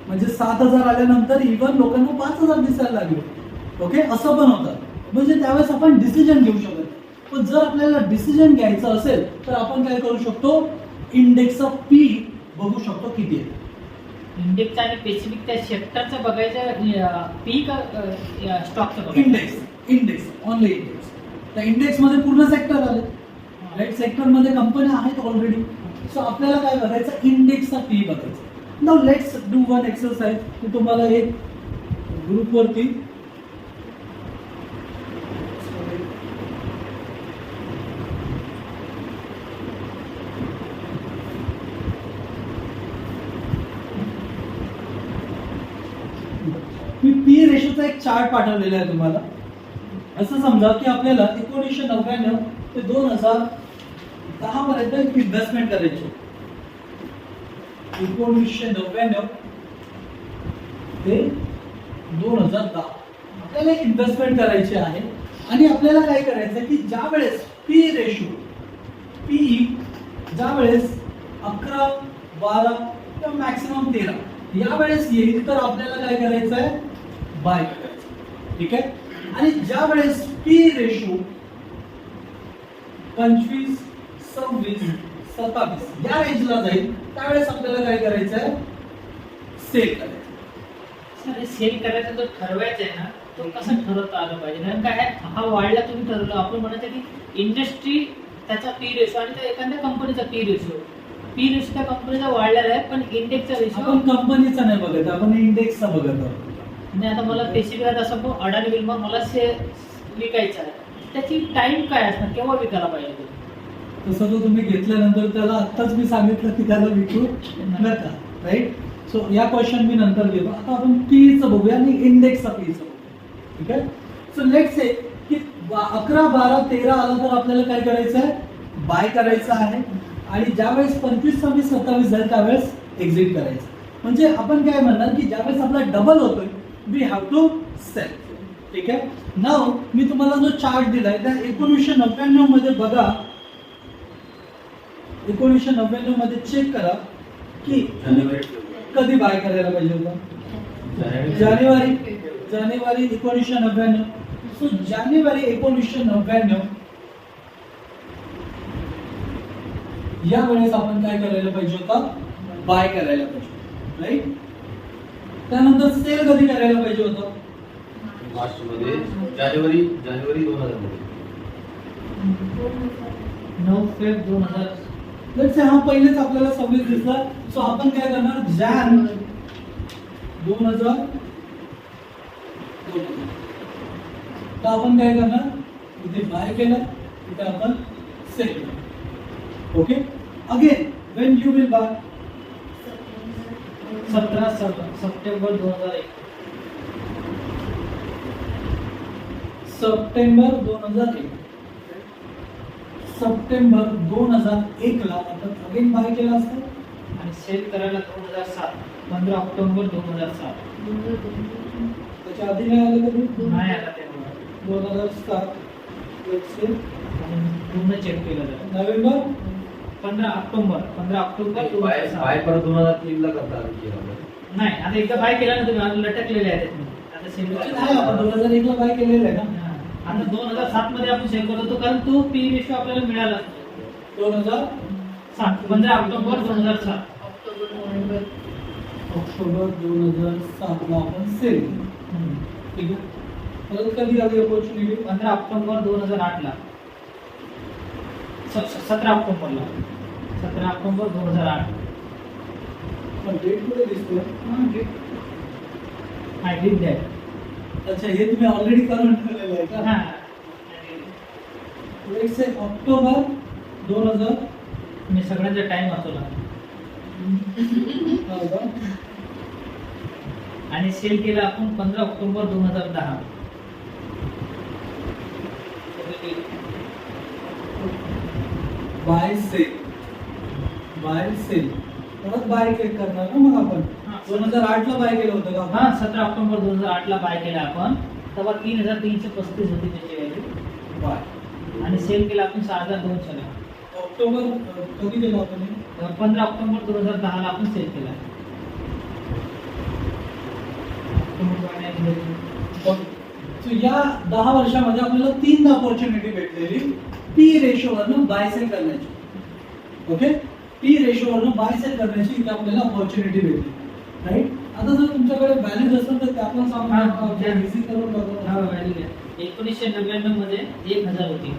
म्हणजे 7,000 आल्यानंतर इव्हन लोकांना 5,000 दिसायला लागले. ओके, असं पण होतं. म्हणजे त्यावेळेस आपण डिसिजन घेऊ शकत. पण जर आपल्याला डिसिजन घ्यायचं असेल तर आपण काय करू शकतो, इंडेक्सचा पी बघू शकतो किती आहे. इंडेक्स आणि स्पेसिफिक त्या सेक्टरचं बघायचं पी का स्टॉकचं इंडेक्स ओनली इंडेक्स. त्या इंडेक्स मध्ये पूर्ण सेक्टर आले. राईट, सेक्टर मध्ये कंपन्या आहेत ऑलरेडी. सो आपल्याला काय बघायचं, इंडेक्सचा पी बघायचा. Now let's do one exercise. मी तुम्हाला एक ग्रुपवरती मी पी रेशोचा एक चार्ट पाठवलेला आहे तुम्हाला. असं समजा की आपल्याला 1999 ते 2010 पर्यंत इन्व्हेस्टमेंट करायची. 1999 ते 2010 आपल्याला इन्व्हेस्टमेंट करायची आहे. आणि आपल्याला काय करायचं की ज्या वेळेस पी रेशो पी ज्या वेळेस 11, 12 किंवा मॅक्सिमम 13 या वेळेस येईल तर आपल्याला काय करायचं आहे, बाय करायचं. ठीक आहे. आणि ज्या वेळेस पी रेशो 25, 26, 27 या रेंजला जाईल त्यावेळेस आपल्याला काय करायचं आहे, सेल करायचं. सर सेल करायचं जर ठरवायचं आहे ना, तो कसं ठरवता आलं पाहिजे. कारण काय आहे, हा वाढला तुम्ही ठरवलं. आपण म्हणायचं की इंडस्ट्री त्याचा पी रेशो आणि त्या एखाद्या कंपनीचा पी रेशो त्या कंपनीचा वाढलेला आहे, पण इंडेक्सचा रेशो आपण कंपनीचा नाही बघत, आपण इंडेक्सचा बघत आहोत. आणि आता मला स्पेसिफिक असं पण अडानी विल्मर मला विकायचं आहे, त्याची टाइम काय असणार, केव्हा विकायला पाहिजे. तसं तो तुम्ही घेतल्यानंतर त्याला आत्ताच मी सांगितलं की त्याला विकू नका. राईट, सो या क्वेश्चन मी नंतर घेतो. आता आपण पीचं बघूया आणि इंडेक्सचा पीचं बघूया. ठीक आहे. सो लेट से की 11, 12, 13 आला तर आपल्याला काय करायचं आहे, बाय करायचं आहे. आणि ज्यावेळेस 25, 26, 27 जाईल त्यावेळेस एक्झिट करायचं. म्हणजे आपण काय म्हणणार की ज्यावेळेस आपला डबल होतोय वी हॅव टू सेल. ठीक आहे. नाव मी तुम्हाला जो चार्ट दिलाय त्या 1999 मध्ये बघा. 1999 मध्ये चेक करा की कधी बाय करायला पाहिजे होता. जानेवारी 1999. सो जानेवारी 1999 या वेळेस आपण काय करायला पाहिजे होता, बाय करायला पाहिजे. राईट. त्यानंतर सेल कधी करायला पाहिजे होतं, मार्च मध्ये, जानेवारी 2000 मध्ये, 9 फेब 2000. लेट्स से हा पहिलेच आपल्याला 26 दिसला. सो आपण काय करणार, जॅन 2000 तर आपण काय करणार, इथे बाय केलं, इथे आपण सेल केलं. Okay. Again when you will buy, 17 September 2001. September 2001. September 2001 ला आपण अगेन बाय केला असतं. आणि सेल करायला 2007, 15 ऑक्टोबर 2007. त्याच्या आधी नाही आलं कधी, नाही आला तेव्हा. 2007. लेट्स से आणि पूर्ण चेक केलं जातं. November 15 October by 2007. परत 2003 ला करता आलं की आपण. नाही, आता एकदा बाय केला ना तुम्ही, आता लटकलेले आहेत तुम्ही. आता सेल नाही, आपण 2001 ला बाय केलेलं आहे ना. आता 2007 मध्ये आपण सेल करत होतो, कारण तो पी रेशो आपल्याला मिळाला. 2007 15 ऑक्टोबर 2007. ऑक्टोबर 2007 ला आपण सेल. ठीक आहे. परत कधी आली अपॉर्च्युनिटी, 15 ऑक्टोबर 2008 ला. 17 ऑक्टोबरला, 17 ऑक्टोबर 2008. पण डेट कुठे दिसतोय, आय डिड दॅट. अच्छा हे तुम्ही ऑलरेडी करून ठेवलेलं आहे का. हा, लेट्स से ऑक्टोबर 2000. मी सगळ्यांचा टाइम वाचवला. हो का? आणि सेल केलं आपण 15 ऑक्टोबर 2010. बाय सेल परत बाय क्लिक करणार ना मग आपण हा. 2008 ला बाय केलं होतं का हा आपण? 17 ऑक्टोबर 2008 ला बाय केला आपण. तेव्हा 3335 होती त्याची व्हॅल्यू बाय आणि सेल केला आपण 6200 ला. ऑक्टोबर कधी केलं आपण हे? 15 ऑक्टोबर 2010 ला आपण सेल केला. So, या 10 वर्षामध्ये आपल्याला 3 अपॉर्च्युनिटी भेटलेली पी रेशोवरनं बाय सेल करण्याची. ओके, पी रेशोवरनं बाय सेल करण्याची इथे आपल्याला अपॉर्च्युनिटी भेटली. राईट. आता जर तुमच्याकडे व्हॅल्यूज असेल तर त्या पण हा, सांगा इझी करून बघा. हा व्हॅल्यू घ्या. 1999 मध्ये 1000 होती.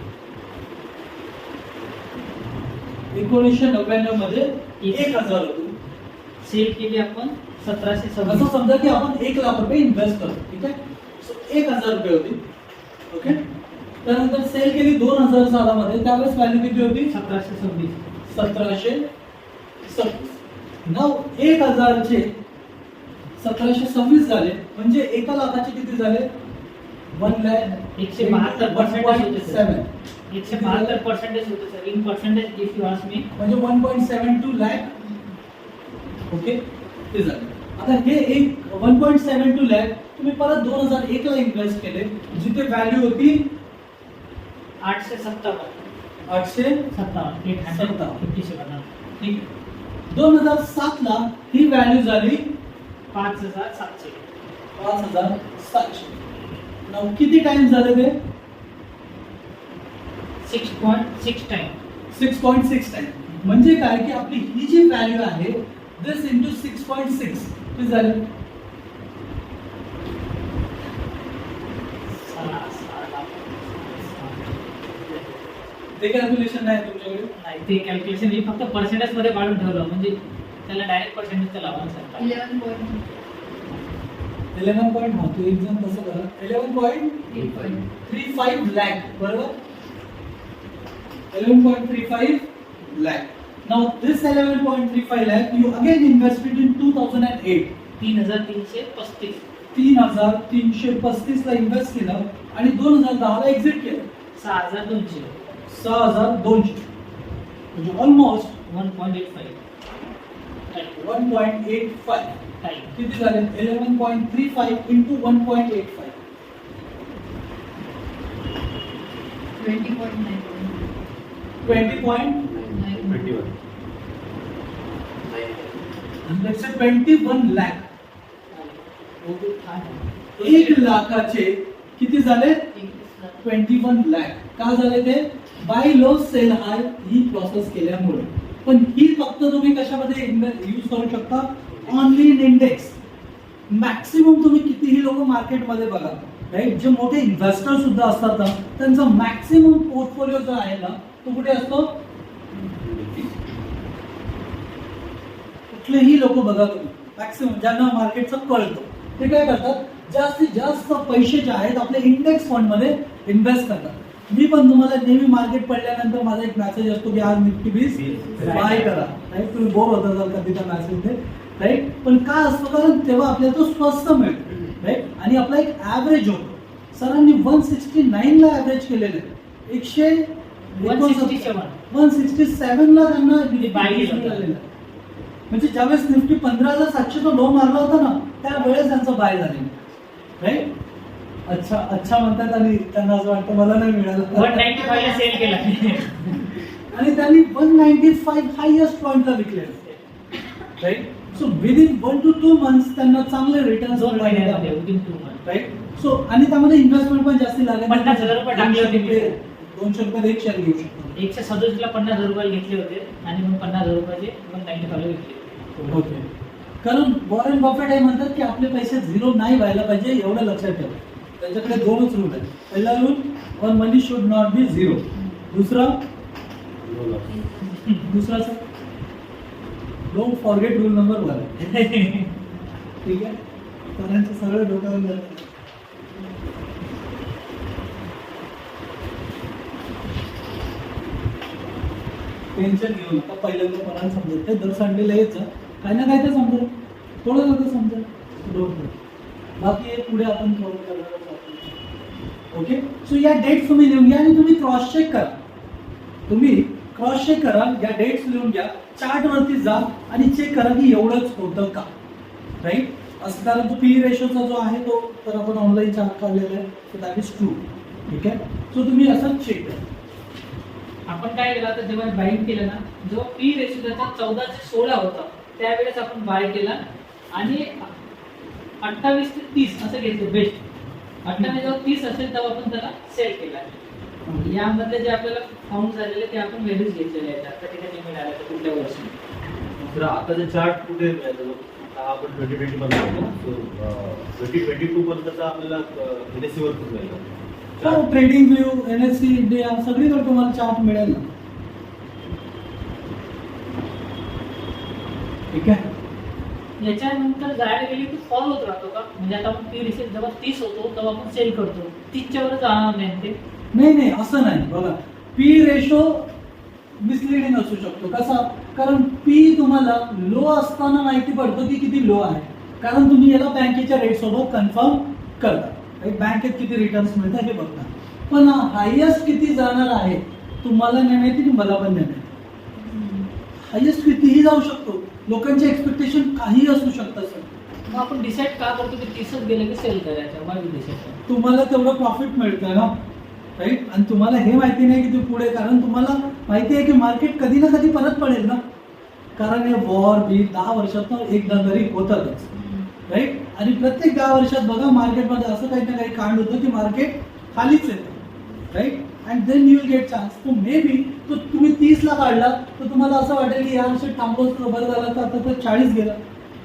1999 मध्ये 1000 होती. सेल केली आपण 1726. असं समजा की आपण 1 लाख रुपये इन्व्हेस्ट करतो. ठीक आहे. सो 1000 रुपये होती. ओके, त्यानंतर सेल केली 2000 सालामध्ये. त्यावेळेस व्हॅल्यू किती होती? 1726. 1726. नाव 1000 चे 1726 झाले म्हणजे 1 लाखाचे किती झाले? 1 लाख 172% होते सर. 1.7 172% होते sir. In percentage if you ask me. म्हणजे 1.72 लाख. ओके, ते झालं. आता हे एक 1.72 लाख तुम्ही परत 2001 ला इन्व्हेस्ट केले जिथे व्हॅल्यू होती 857. 857. 857. ठीक आहे. 2007 ला ही व्हॅल्यू झाली 5700. 5700. नाव किती टाइम झाले ते? 6.6 टाइम. 6.6 टाइम. म्हणजे काय की आपली ही जी व्हॅल्यू आहे दिस इंटू 6.6 किती झाले? ते कॅल्क्युलेशन नाही तुमच्याकडे? नाही, ते कॅल्क्युलेशन मी फक्त पर्सेंटेज मध्ये काढून ठेवलं म्हणजे त्याला डायरेक्ट पर्सेंटेज लावा ना सर. 11 पॉईंट हा तू एक जण कसं करा 11.35 लाख बरोबर. 11.35 lakh. Now this 11.35 lakh you again invested in 2008. 3335. 3335 ला इन्व्हेस्ट केलं आणि 2010 ला एक्झिट केलं. 6200. 6200 म्हणजे ऑलमोस्ट 1.85 1.85. टाइम. किती झाले? 11.35 into 1.85 20.9. 20. 21. Let's say 21 lakh. 1 लाखाचे किती झाले? 21 लाख. का झाले ते? बाय लो सेल हाय ही प्रोसेस केल्यामुळे. पण ही फक्त तुम्ही कशामध्ये यूज करू शकता? Only in index. मॅक्सिमम तुम्ही कितीही लोक मार्केटमध्ये बघा राईट, जे मोठे इन्व्हेस्टर सुद्धा असतात ना त्यांचा मॅक्सिमम पोर्टफोलिओ जो आहे ना तो कुठे असतो? कुठलेही लोक बघा तुम्ही मॅक्सिमम ज्यांना मार्केटचं कळतं ते काय करतात? जास्तीत जास्त पैसे जे आहेत आपले इंडेक्स फंड मध्ये इन्व्हेस्ट करतात. मी पण तुम्हाला नेहमी मार्केट पडल्यानंतर माझा एक मेसेज असतो की आज निफ्टी 20 बाय करा. राईट, तुम्ही बोर होता जाल कधी त्या मेसेज ते. राईट, पण का असतो? कारण तेव्हा आपल्याला तो स्वस्त मिळतो. राईट, आणि आपला एक ऍव्हरेज होतो. सरांनी 169 ला ऍव्हरेज केलेलं आहे. 167 ला त्यांना buy केलं. मिळालेलं. म्हणजे ज्यावेळेस निफ्टी 15,700 तो लो मारला होता ना त्यावेळेस त्यांचं बाय झालेलं. राईट, अच्छा म्हणतात आणि त्यांना असं वाटतं मला नाही मिळालं. 195 ला सेल केला. आणि त्यांनी 195 हायएस्ट पॉइंटला विकलेलं. Right, so within 1 to 2 months त्यांना चांगले रिटर्न्स 2 महिन्यामध्ये within 2 months. राईट. सो आणि त्यामध्ये इन्व्हेस्टमेंट पण जास्त लागेल. 50,000 रुपये टाकले होते मी. 200 रुपये एक शेअर घेऊ शकतो. 167 ला 50,000 रुपये घेतले होते आणि मग 50,000 रुपयाचे 195 ला विकले. ओके, कारण वॉरेन बफेट हे म्हणतात की आपले पैसे झिरो नाही व्हायला पाहिजे एवढं लक्षात ठेवा. त्यांच्याकडे 2च रूल आहेत. पहिला रूल, वर मनी शुड नॉट बी झिरो. दुसरा sir don't forget rule number 1. ठीक आहे, सरांचं सगळं डोक्यावर जातं. टेन्शन घेऊ नका. पहिल्यांदा कोणाला समजत नाही, दर संडेला यायचं, काही ना काय तर समजेल, थोडं थोडं समजेल. डोंट वरी. बाकी हे पुढे आपण कव्हर करणार आहोत. ओके, सो या डेट्स तुम्ही लिहून घ्या आणि तुम्ही क्रॉस चेक करा. तुम्ही क्रॉस चेक करा, या डेट्स लिहून घ्या, चार्ट वरती जा आणि चेक करा की एवढंच होतं का, राईट. असं कारण तो पी रेशोचा जो आहे तो तर आपण ऑनलाईन चार्ट काढलेला आहे, सो दॅट इज ट्रू. ठीक आहे, सो तुम्ही असं चेक करा. आपण काय केलं आता जेव्हा बाईंग केलं ना, जेव्हा पी रेशो त्याचा 14:16 होता त्यावेळेस आपण बाय केला आणि 28 ते 30 असं घेतलं बेस्ट. 28 जेव्हा 30 असेल तेव्हा आपण त्याला सेल केला. यामधले जे आपल्याला फाउंड झालेले ते आपण व्हॅल्यूज घेतलेले आहेत कधी कधी मिळाले तर कुठल्या वर्षी. तर आता जे चार्ट कुठे मिळालं, आता आपण 2020 मध्ये आलो, सो 2022 पर्यंतचा आपल्याला NSE वर मिळालं. हो, ट्रेडिंग व्यू, NSE इंडिया सगळीकडे तुम्हाला चार्ट मिळेल ना. ठीक आहे, याच्यानंतर जायला गेली की फॉल होत राहतो का? म्हणजे आता आपण पी रेशो जेव्हा 30 होतो तेव्हा आपण सेल करतो, 30च्या वर जाणार नाही ते. नाही असं नाही. बघा, पी रेशो मिसलिडिंग असू शकतो. कसा? कारण पी तुम्हाला लो असताना माहिती पडतो की किती लो आहे, कारण तुम्ही याला बँकेच्या रेट सोबत कन्फर्म करता. बँकेत किती रिटर्न्स मिळतात हे बघता. पण हायएस्ट किती जाणार आहे तुम्हाला नाही माहिती की मला पण नाही माहिती. हायएस्ट कितीही जाऊ शकतो, लोकांचे एक्सपेक्टेशन काही असू शकतं सर. मग आपण डिसाईड का करतो की 30च गेलं की सेल करायचं? मग डिसाईड करतो तुम्हाला तेवढं प्रॉफिट मिळतं ना, राईट. आणि तुम्हाला हे माहिती नाही की ते पुढे, कारण तुम्हाला माहिती आहे की मार्केट कधी ना कधी परत पडेल ना, कारण हे वॉर बी 10 वर्षात एकदा तरी होतातच, राईट. आणि प्रत्येक 10 वर्षात बघा मार्केटमध्ये असं काही ना काही कांड होतं की मार्केट खालीच येतं, right. And then you will get chance. तो मे बी तो तुम्ही 30ला काढला तर तुम्हाला असं वाटेल की या वर्षी थांबलो बरं झालं, तर आता तर 40 गेला,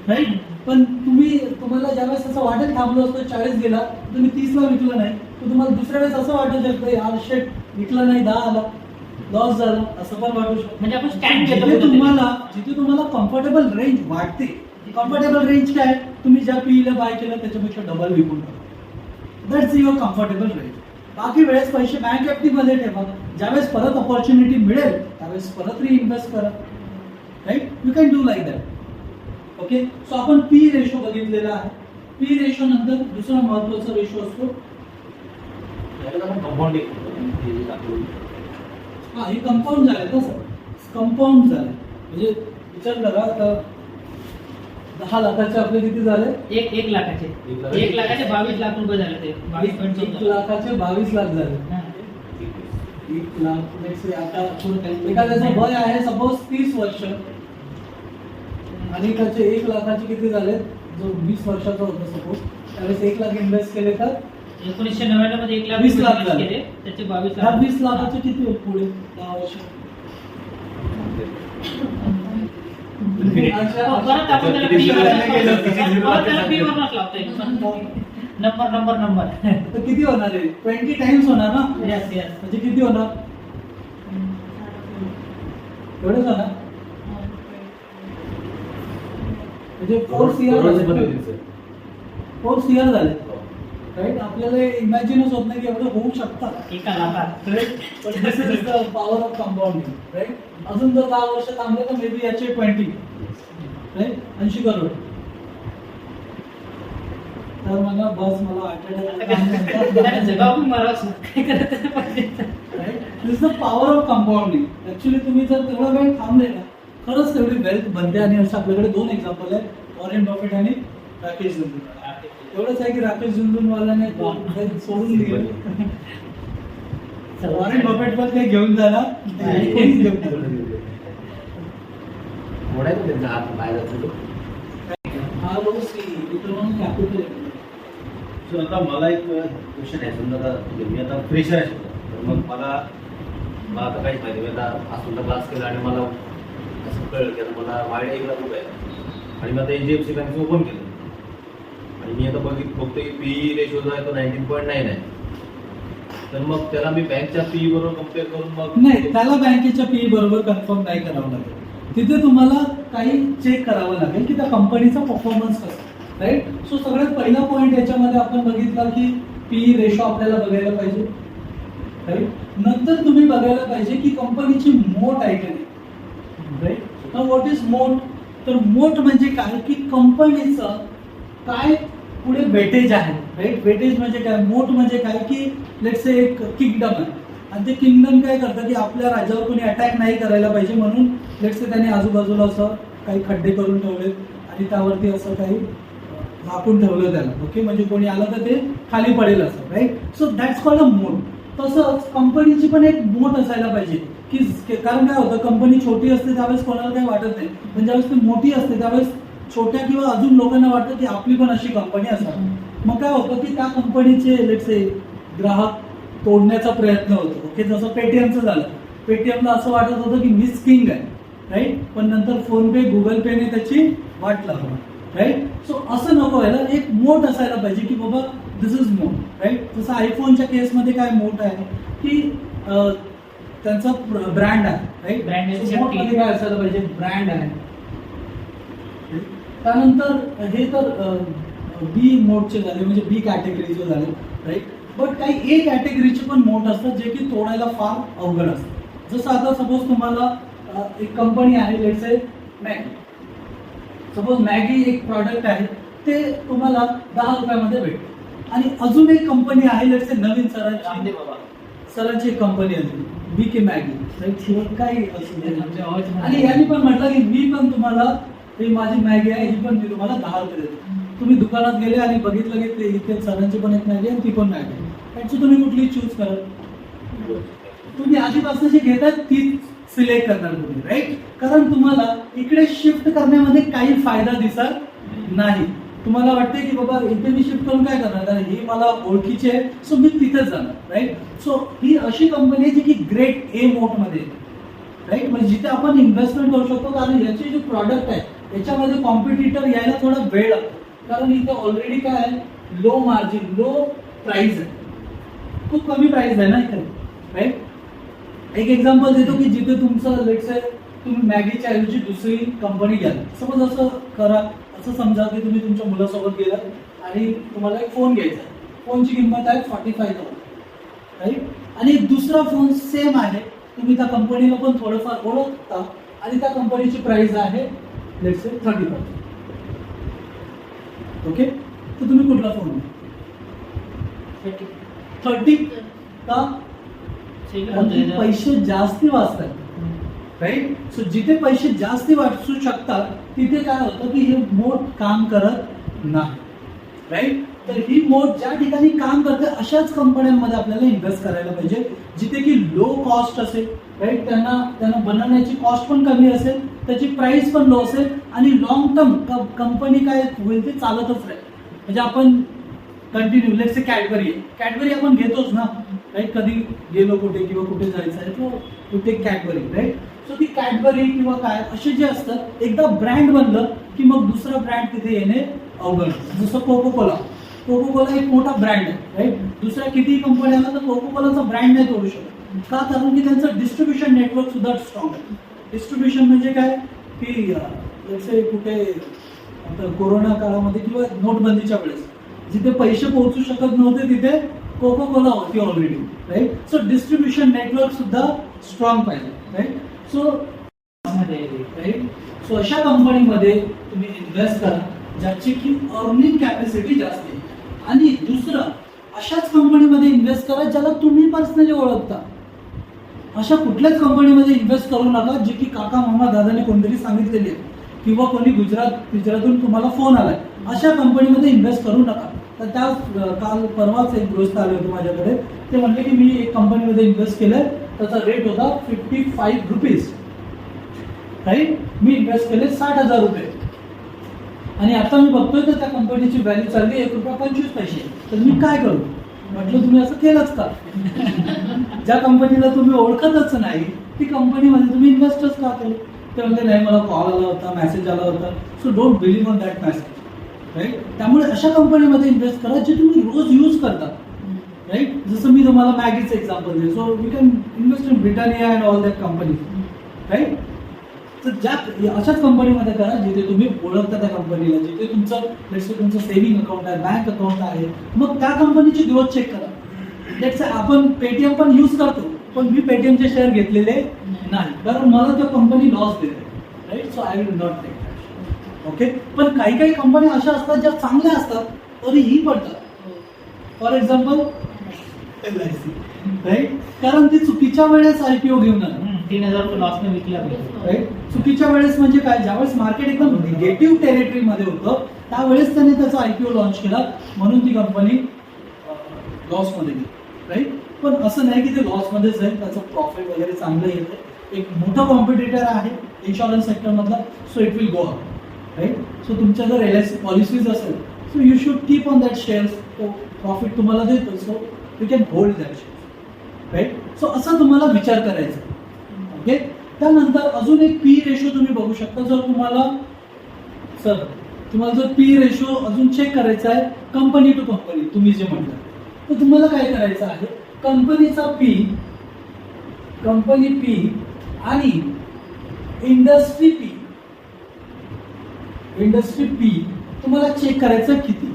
राईट. पण तुम्हाला ज्यावेळेस असं वाटेल थांबलो असतं 40 गेला, तुम्ही 30ला विकलं नाही, तर तुम्हाला दुसऱ्या वेळेस असं वाटू शकतं यार शेट विकलं नाही, 10 आला, लॉस झाला, असं पण वाटू शकतं. म्हणजे आपण स्टँड जिथे तुम्हाला कम्फर्टेबल रेंज वाटते, कम्फर्टेबल रेंज काय? तुम्ही ज्या पीला बाय केलं त्याच्यापेक्षा डबल विकून टाका, दॅट्स युअर कम्फर्टेबल रेंज. बाकी वेळेस पैसे बँक एफडी मध्ये ठेवा, ज्यावेळेस परत ऑपॉर्च्युनिटी मिळेल त्यावेळेस परत रिइन्व्हेस्ट करा, right. You can do like that. Okay, so आपण पी रेशो बघितलेला आहे. पी रेशो नंतर दुसरा महत्वाचा रेशो असतो कंपाऊंडिंग. हा, हे कंपाऊंड झालं कसं? कंपाऊंड झालं म्हणजे विचार करा, आता 10 लाखाचे आपले किती झाले? एक लाखाचे 22 लाख रुपये झाले ते 1 लाखाचे 22 लाख झाले. 1 लाख म्हणजे आता एखाद्याचं वय आहे सपोज 30 वर्ष आणि त्याचे 1 लाखाचे किती झाले? जो 20 वर्षाचा होता सपोज, त्यावेळेस 1 लाख इन्व्हेस्ट केले तर 1999 मध्ये 1 लाख 20 लाख invest झाले. केले, त्याचे 22 ह्या लाख. 20 लाखाचे किती होईल पुढे 10 वर्ष? परत आपण त्याला किती P वर गेलं? परत त्याला P वरच लावता येईल. नंबर तर किती होणार आहे? 20 टाइम्स होणार ना. यस म्हणजे किती होणार? एवढंच होणार म्हणजे 4 CR झाले, राईट. आपल्याला इमॅजिनच होत नाही की एवढं होऊ शकतात एका लाखात. पण this is the power of compounding, right. अजून जर 10 वर्ष थांबले तर मे बी याचे 20, राईट, 80 करोड. तर मला बस मला जगावून मारावं काय करायचं पाहिजे. This the power of compounding. Actually तुम्ही जर तेवढा वेळ थांबले ना, खरंच तेवढी वेल्थ बनते. आणि असं आपल्याकडे 2 एक्झाम्पल आहे, वॉरेन बफेट आणि राकेश झुंझुनवाला. एवढंच आहे की राकेश झुंझुनवालाने सोडून दिलं, वॉरेन बफेट पण काही घेऊन जाणार कॅपिटल. सर आता मला एक क्वेश्चन आहे. समजा आता मी आता फ्रेशर आहे, तर मग मला आता काहीच माहिती नाही. आता आज क्लास केला आणि मला असं कळलं की आता मला माझ्या 1 लाख रुपये आहे आणि मी आता HDFC बँकेचं ओपन केलं आणि मी आता बघतो की पी रेशो जो आहे तो 19.9 आहे. तर मग त्याला मी बँकच्या पी बरोबर कम्पेअर करून मग नाही, त्याला बँकेच्या पी बरोबर कन्फर्म नाही करावं लागेल. तिथे तुम्हाला काही चेक करावं लागेल की त्या कंपनीचा परफॉर्मन्स कसा, राईट. सो सगळ्यात पहिला पॉईंट याच्यामध्ये आपण बघितला की पी रेशो आपल्याला बघायला पाहिजे, राईट. नंतर तुम्ही बघायला पाहिजे की कंपनीची मोट आहे का नाही. राईट. व्हॉट इज मोट? तर मोट म्हणजे काय की कंपनीचं काय पुढे वेटेज आहे. राईट. वेटेज म्हणजे काय? मोट म्हणजे काय की लेट्स से एक किंगडम आहे आणि ते किंगडम काय करतं की आपल्या राज्यावर कोणी अटॅक नाही करायला पाहिजे म्हणून लेट्स से त्याने आजूबाजूला असं काही खड्डे करून ठेवले आणि त्यावरती असं काही झाकून ठेवलं त्याला. ओके. म्हणजे कोणी आलं तर ते खाली पडेल असं. Right. So that's called a moat. तसंच कंपनीची पण एक मोट असायला पाहिजे की कारण काय होतं कंपनी छोटी असते त्यावेळेस कोणाला काही वाटत नाही पण ज्यावेळेस ती मोठी असते त्यावेळेस छोट्या किंवा अजून लोकांना वाटतं की आपली पण अशी कंपनी असावी. मग काय होतं की त्या कंपनीचे लेट्स से ग्राहक तोडण्याचा प्रयत्न होतो. ओके. जसं पेटीएमचं झालं. पेटीएमला असं वाटत होतं की मीच किंग आहे. राईट. पण नंतर फोन पे गुगल पेने त्याची वाट लावली. राईट. सो असं नको व्हायला. एक मोट असायला पाहिजे की बाबा दिस इज मोट. राईट. जसं आयफोनच्या केसमध्ये काय मोट आहे की त्यांचा ब्रँड आहे. राईट. Brand मोट मध्ये काय असायला पाहिजे? ब्रँड आहे. त्यानंतर हे तर बी मोडचे झाले म्हणजे बी कॅटेगरीचे झाले. राईट. बट काही ए कॅटेगरीचे पण मोड असतात जे की तोडायला फार अवघड असतात. जसं आता सपोज तुम्हाला एक कंपनी आहे let's say Maggi. Suppose Maggi एक प्रॉडक्ट आहे ते तुम्हाला 10 रुपयामध्ये भेटते आणि अजून एक कंपनी आहे लेट्स से नवीन रामदेव बाबा सरांची एक कंपनी आली बी के मॅगी. राईट. काही असू दे. आमच्या आवाज आणि यांनी पण म्हटलं की मी पण तुम्हाला ही माझी मॅगी आहे ही पण मी तुम्हाला 10 रुपये देतो. तुम्ही दुकानात गेले आणि बघितलं की ते इथे सरांची पण एक मॅगी आहे ती पण मॅगी आहे. सो तुम्ही कुठली चूज कराल? तुम्ही आधीपासून जी घेताय ती सिलेक्ट करणार तुम्ही. राईट. कारण तुम्हाला इकडे शिफ्ट करण्यामध्ये काही फायदा दिसत नाही. तुम्हाला वाटते की बाबा इथे मी शिफ्ट करून काय करणार कारण ही मला ओळखीची आहे सो मी तिथेच जाणार. राईट. सो ही अशी कंपनी आहे जी की ग्रेड ए मोडमध्ये आहे. राईट. म्हणजे जिथे आपण इन्व्हेस्टमेंट करू शकतो आणि याचे जे प्रॉडक्ट आहे याच्यामध्ये कॉम्पिटिटर यायला थोडा वेळ लागतो कारण इथे ऑलरेडी काय आहे लो मार्जिन लो प्राइस आहे. खूप कमी प्राइस आहे ना इथे. राईट. एक एक्झाम्पल देतो की जिथे तुमचं लेट्स से तुम्ही मॅगीच्या ऐवजी दुसरी कंपनी घ्याल. सपोज असं करा असं समजा की तुम्ही तुमच्या मुलासोबत गेलात आणि तुम्हाला एक फोन घ्यायचा. फोनची किंमत आहे 45,000. राईट. आणि दुसरा फोन सेम आहे तुम्ही त्या कंपनीला पण थोडंफार ओळखता आणि त्या कंपनीची प्राइस आहे लेट्स से 30,000. ओके. तर तुम्ही कुठला फोन 30 का? पैसे जास्ती वाचतात. राईट. सो जिथे पैसे जास्ती वाचू शकतात तिथे काय होतं की हे मोठ काम करत नाही. राईट. तर ही मोठ ज्या ठिकाणी काम करते अशाच कंपन्यांमध्ये आपल्याला इन्व्हेस्ट करायला पाहिजे जिथे की लो कॉस्ट असेल. राईट. त्यांना बनवण्याची कॉस्ट पण कमी असेल त्याची प्राइस पण लो असेल आणि लॉंग टर्म कंपनी काय होईल ते चालतच राहील. म्हणजे आपण कंटिन्यू लेट्स से कॅडबरी आपण घेतोच ना. राईट. कधी गेलो कुठे किंवा कुठे जायचं आहे तो कुठे कॅडबरी. राईट. सो ती कॅडबरी किंवा काय असे जे असतात एकदा ब्रँड बनलं की मग दुसरा ब्रँड तिथे येणे अवघड. जसं कोकोकोला एक मोठा ब्रँड आहे. राईट. दुसऱ्या कितीही कंपन्या आला तर कोकोकोलाचा ब्रँड नाही तोडू शकत. का? कारण की त्यांचं डिस्ट्रीब्युशन नेटवर्क सुद्धा स्ट्रॉंग आहे. डिस्ट्रीब्युशन म्हणजे काय की जसे कुठे आता कोरोना काळामध्ये किंवा नोटबंदीच्या वेळेस जिथे पैसे पोहोचू शकत नव्हते तिथे कोकोकोला होती already. Right. So distribution network सुद्धा स्ट्रॉंग पाहिजे. राईट. So right. सो अशा कंपनीमध्ये तुम्ही इन्व्हेस्ट करा ज्याची की अर्निंग कॅपॅसिटी जास्त आहे. आणि दुसरं अशाच कंपनीमध्ये इन्व्हेस्ट करा ज्याला तुम्ही पर्सनली ओळखता. अशा कुठल्याच कंपनीमध्ये इन्व्हेस्ट करू नका जी की काका मामा दादाने कोणतरी सांगितलेली आहे किंवा कोणी गुजरातून तुम्हाला फोन आलाय अशा कंपनीमध्ये इन्व्हेस्ट करू नका. तर त्या काल परवाच एक गृहस्थ आले होते माझ्याकडे. ते म्हणले की मी एक कंपनीमध्ये इन्व्हेस्ट केलंय त्याचा रेट होता 55 रुपीज. राईट. मी इन्व्हेस्ट केले 60,000 रुपये आणि आता मी बघतोय तर त्या कंपनीची व्हॅल्यू चालली ₹1.25. तर मी काय करू? म्हटलं तुम्ही असं केलंच का? ज्या कंपनीला तुम्ही ओळखतच नाही ती कंपनीमध्ये तुम्ही इन्व्हेस्टच का केले? ते म्हणते नाही मला कॉल आला होता मेसेज आला होता. So don't believe on that message. Right. त्यामुळे अशा कंपनीमध्ये इन्व्हेस्ट करा जे तुम्ही रोज यूज करता. राईट. जसं मी तुम्हाला मॅगीचं एक्झाम्पल दिलं. So we can invest in Britannia and all that company. Right. तर ज्या अशाच कंपनीमध्ये करा जिथे तुम्ही ओळखता त्या कंपनीला जिथे तुमचं सेव्हिंग अकाउंट आहे बँक अकाउंट आहे. मग त्या कंपनीची ग्रोथ चेक करा. लेट्स से आपण पेटीएम पण यूज करतो पण मी पेटीएमचे शेअर घेतलेले नाही कारण मला त्या कंपनी लॉस देते. Right. So I will not take that. Okay. पण काही काही कंपन्या अशा असतात ज्या चांगल्या असतात तरीही पडतात. For example LIC, right. कारण ती चुकीच्या वेळेस IPO घेऊन आला. 3,000 लॉसने विकला राईट. चुकीच्या वेळेस म्हणजे काय, ज्यावेळेस मार्केट एकदम निगेटिव्ह टेरिटरीमध्ये होतं त्यावेळेस त्याने त्याचा IPO लॉन्च केला, म्हणून ती कंपनी लॉसमध्ये गेली. राईट. पण असं नाही की ते लॉसमध्ये जाईल, त्याचं प्रॉफिट वगैरे चांगलं येतं. एक मोठा कॉम्पिटिटर आहे इन्शुरन्स सेक्टरमधला, so it will go up. Right. So तुमच्या जर LIC पॉलिसीज असेल so you should keep on that shares. तो प्रॉफिट तुम्हाला देतो, so you can hold that share. Right. So असा तुम्हाला विचार करायचा. ओके. त्यानंतर अजून एक पी रेशो तुम्ही बघू शकता. जर तुम्हाला जर पी रेशो अजून चेक करायचा आहे कंपनी टू कंपनी, तुम्ही जे म्हटलं, तर तुम्हाला काय करायचं आहे, कंपनी पी आणि इंडस्ट्री पी तुम्हाला चेक करायचं किती.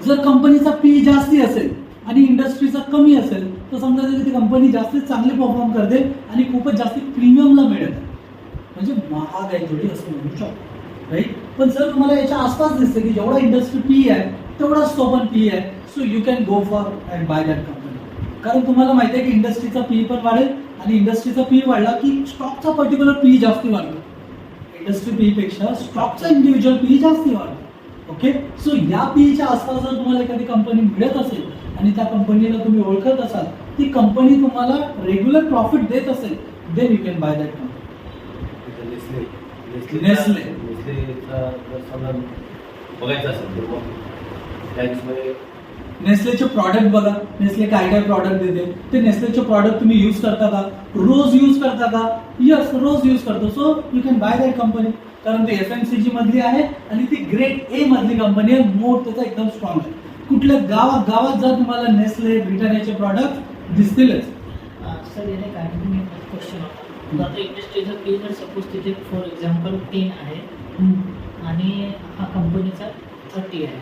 जर कंपनीचा पी जास्ती असेल आणि इंडस्ट्रीचा कमी असेल तर समजा ती कंपनी जास्त चांगली परफॉर्म करते आणि खूपच जास्त प्रीमियमला मिळत, म्हणजे महाग आहे थोडी असं म्हणू शकतो. राईट. पण जर तुम्हाला याच्या आसपास दिसते की जेवढा इंडस्ट्री पी आहे तेवढाच तो पण पी आहे, so you can go for and buy that company. कारण तुम्हाला माहिती आहे की इंडस्ट्रीचा पी पण वाढेल आणि इंडस्ट्रीचा पी वाढला की स्टॉकचा पर्टिक्युलर पी जास्ती वाढतो. इंडस्ट्री पी पेक्षा स्टॉकचा इंडिव्हिज्युअल पी जास्ती वाढतो. ओके. सो या पीच्या आसपास जर तुम्हाला एखादी कंपनी मिळत असेल आणि त्या कंपनीला तुम्ही ओळखत असाल, ती कंपनी तुम्हाला रेग्युलर प्रॉफिट देत असेल, then you can buy that company. नेसलेचा समजा बघायचं असेल तर मग त्याच्यामध्ये नेसलेचे प्रॉडक्ट बघा. नेसले काय काय प्रॉडक्ट देते, ते नेसलेचे प्रॉडक्ट तुम्ही यूज करता का, रोज यूज करता का. यस, रोज यूज करतो, so you can buy that company. कारण ती FMCG मधली आहे आणि ती ग्रेड A मधली कंपनी आहे. मोड त्याचा एकदम स्ट्रॉंग आहे. कुठल्या गावात जर तुम्हाला नेसले ब्रिटानियाचे प्रॉडक्ट दिसतीलच. सर याने काय क्वेश्चन होता, आता इंडस्ट्रीचा पी जर सपोज तिथे फॉर एक्झाम्पल 10 आहे आणि हा कंपनीचा 30 आहे,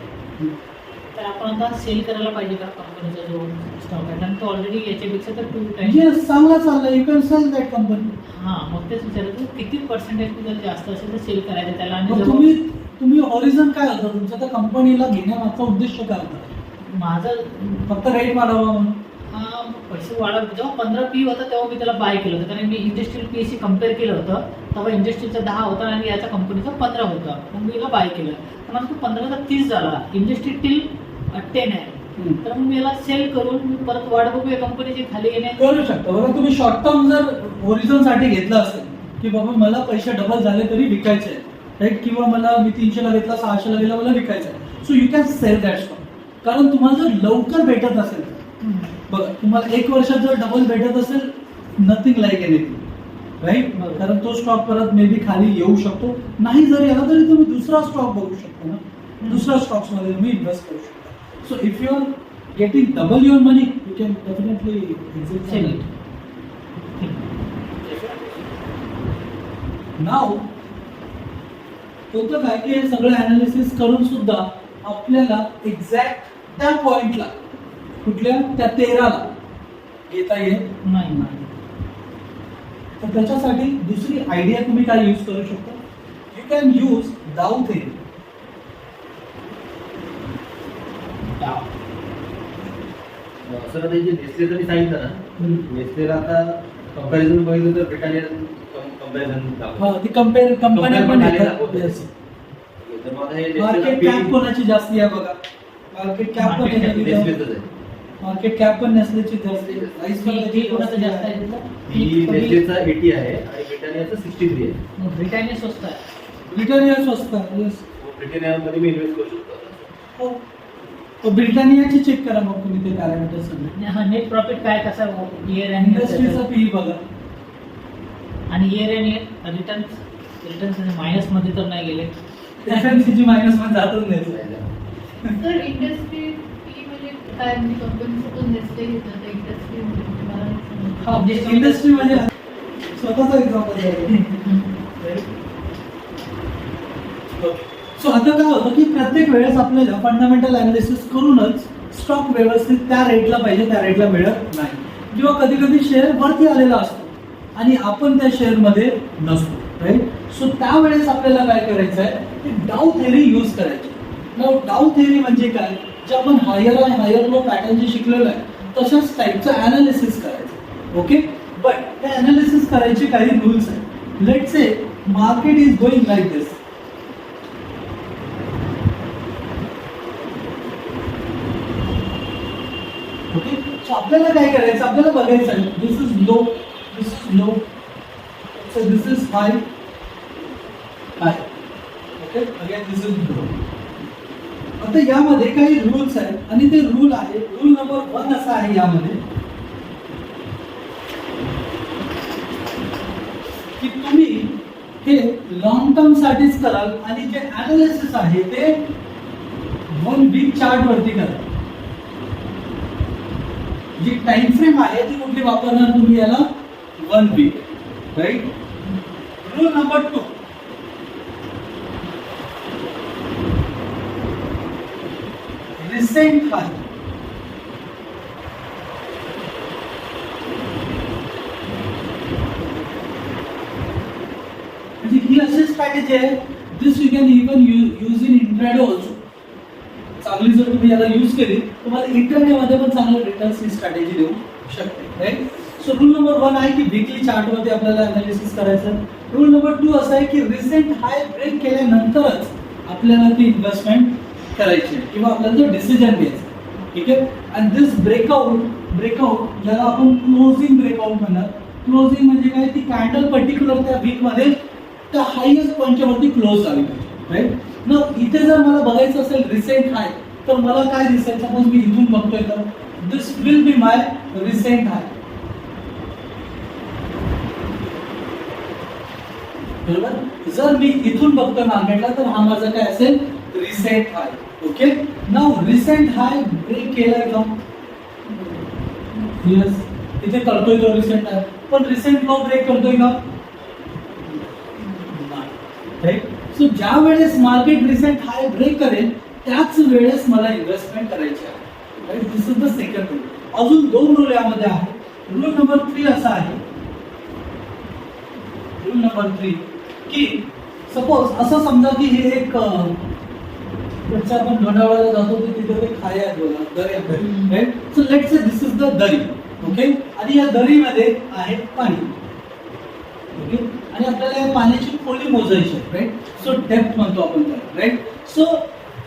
तर आपण आता सेल करायला पाहिजे का कंपनीचा जो स्टॉक आहे, कारण तो ऑलरेडी याच्यापेक्षा तर 2 टाइम्स. येस, चांगला चालला, you can sell that company. हां, मग तेच विचारायचं किती पर्सेंटेज जर जास्त असेल तर सेल करायचं त्याला. आणि मग तुम्ही ओरिजिन काय होतं तुमचं, त्या कंपनीला घेण्यामागचा उद्देश काय होता? माझं फक्त रेट वाढावा म्हणून. पैसे वाढव. जेव्हा 15 पी होता तेव्हा मी त्याला बाय केलं होतं, कारण मी इंडस्ट्रियल पीशी कम्पेअर केलं होतं. तेव्हा इंडस्ट्रीचा 10 होता आणि याचा कंपनीचा 15 होता, मग मी याला बाय केलं. पण आता तो 15चा 30 झाला, इंडस्ट्री टिल 10 आहे, तर मग मी याला सेल करून मी परत वाढ बघू या कंपनीची खाली येणे करू शकता. बघा, तुम्ही शॉर्ट टर्म जर ओरिजिन साठी घेतलं असेल की बाबा मला पैसे डबल झाले तरी विकायचे आहे, राईट, किंवा मला मी 300ला घेतला 600ला गेला मला विकायचं आहे, so you can sell that stock. कारण तुम्हाला जर लवकर भेटत असेल, बघा तुम्हाला 1 वर्षात जर डबल भेटत असेल, नथिंग लाईक एनिथिंग, राईट. कारण तो स्टॉक परत मे बी खाली येऊ शकतो. नाही जरी आला तरी तुम्ही दुसरा स्टॉक बघू शकता ना, दुसऱ्या स्टॉक्स मध्ये तुम्ही इन्व्हेस्ट करू शकता. So if you are getting double your money, you can definitely exit sell it. नाव होतं काय की हे सगळं अनालिसिस करून सुद्धा आपल्याला एक्झॅक्ट त्या पॉइंटला, कुठल्या त्या 13ला घेता येत नाही. तर त्याच्यासाठी दुसरी आयडिया तुम्ही काय यूज करू शकता, यू कॅन यूज डाउ थेरी. सर आता जे नेसलेचं मी सांगितलं ना, नेसलेला आता कंपॅरिझन बघितलं तर ब्रिटानिया कंपॅरिझन ती कंपनी पण तर मग हे मार्केट कॅप कोणाची जास्ती आहे बघा, मार्केट कॅप पण नेसलेचंच आहे. मार्केट कॅप पण नेसलेची जास्ती, प्राइस पण त्याची कोणाचं जास्त आहे तिथलं? ही नेसलेचा 80 आहे आणि ब्रिटानियाचा 63 आहे. मग ब्रिटानिया स्वस्त आहे. ब्रिटानिया स्वस्त आहे. येस, ब्रिटानियामध्ये मी इन्व्हेस्ट करू शकतो. हो. तो ब्रिटानियाची चेक करा मग तुम्ही ते पॅरामीटर सगळे. हा, नेट प्रॉफिट काय कसा इयर आणि इंडस्ट्रीचा पी बघा आणि इयर आणि रिटर्न मायनस मध्ये तर नाही गेले. FMCG मायनस मध्ये जातच नाही. तर इंडस्ट्री फी म्हणजे काय, म्हणजे कंपनीचं पण नेसले घेतात इंडस्ट्री म्हणजे इंडस्ट्री म्हणजे स्वतःचा एक्झाम्पल द्यायचं. सो आता काय होतं की प्रत्येक वेळेस आपल्याला फंडामेंटल अनालिसिस करूनच स्टॉक व्यवस्थित त्या रेटला पाहिजे त्या रेटला मिळत नाही, किंवा कधी कधी शेअर वरती आलेला असतो आणि आपण त्या शेअरमध्ये नसतो. राईट. सो त्यावेळेस आपल्याला काय करायचं आहे की डाउ थेरी यूज करायची. नाव डाउ थेरी म्हणजे काय, जे आपण हायर आणि हायर लो पॅटर्न जे शिकलेलं आहे तशाच टाईपचं अनालिसिस करायचं. ओके, बट हे अनालिसिस करायचे काही रूल्स आहेत. Let's say market is going like this. Okay, so आपल्याला काय करायचं, आपल्याला बघायचं आहे this is low, this is low, so this is high, high. Okay, again this is low. आता यामध्ये काही रूल्स आहेत आणि ते रूल आहे, रूल नंबर 1 असा आहे यामध्ये की तुम्ही हे लॉंग टर्म साठीच कराल आणि जे अनालिसिस आहे ते 1 वीक चार्ट वरती करा. जी टाइम फ्रेम आहे ती कुठली वापरणार तुम्ही याला 1 week. Right. Rule number 2, recent high. म्हणजे ही अशी स्ट्रॅटेजी आहे, this you can even use in intraday also. चांगली जर तुम्ही याला यूज केली तुम्हाला इंट्राडे मध्ये पण चांगले रिटर्न्स ही स्ट्रॅटेजी देऊ शकते. राईट. सो रूल नंबर 1 आहे की वीकली चार्ट वरती आपल्याला अनालिसिस करायचं. रूल नंबर 2 असा आहे की रिसेंट हाय ब्रेक केल्यानंतरच आपल्याला ती इन्व्हेस्टमेंट करायची आहे किंवा आपल्याला तो डिसिजन घ्यायचा. ठीक आहे. आणि दिस ब्रेकआउट ज्याला आपण क्लोजिंग ब्रेकआउट म्हणणार. क्लोजिंग म्हणजे काय, ती कॅन्डल पर्टिक्युलर त्या वीक मध्ये त्या हायएस्ट पॉईंटच्या वरती क्लोज झाली पाहिजे. राईट. ना इथे जर मला बघायचं असेल रिसेंट हाय तर मला काय दिसेल, सपोज मी इथून बघतोय तर दिस विल बी माय रिसेंट हाय. बरोबर. जर मी इथून बघतोय मार्केटला तर हा माझा काय असेल, recent high. Okay. Now recent हाय ब्रेक केलाय का, यस, इथे करतोय तो रिसेंट हाय, पण रिसेंट लो ब्रेक करतोय का, राईट. सो ज्या वेळेस मार्केट रिसेंट हाय ब्रेक करेल त्याच वेळेस मला इन्व्हेस्टमेंट करायची आहे. Right. This is the second rule. अजून 2 रूल यामध्ये आहे. रूल नंबर 3 असा आहे, रूल नंबर 3 की सपोज असं समजा की हे एक जसं आपण लोणावळ्याला जातो तर तिथे ते खाया आहेत बघा, दरी आहेत. Right. So let's say this is the दरी. ओके. आणि या दरीमध्ये आहे पाणी. ओके. आणि आपल्याला या पाण्याची खोली मोजायची आहे. राईट. सो डेप्थ म्हणतो आपण त्याला. राईट. सो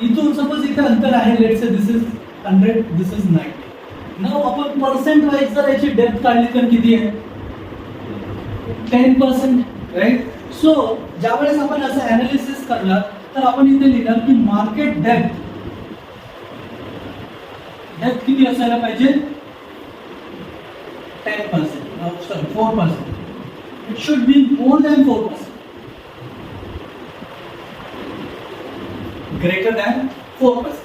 इथून सपोज इथे अंतर आहे, let's say this is 100, this is 90. नाव आपण पर्सेंट वाईज जर याची डेप्थ काढली तर किती आहे, 10%. राईट. सो ज्यावेळेस आपण असं अनालिसिस करणार तर आपण इथे लिहिणार की मार्केट डेप्थ किती असायला पाहिजे, 10%, sorry 4%. It should be more than 4%, greater than 4%.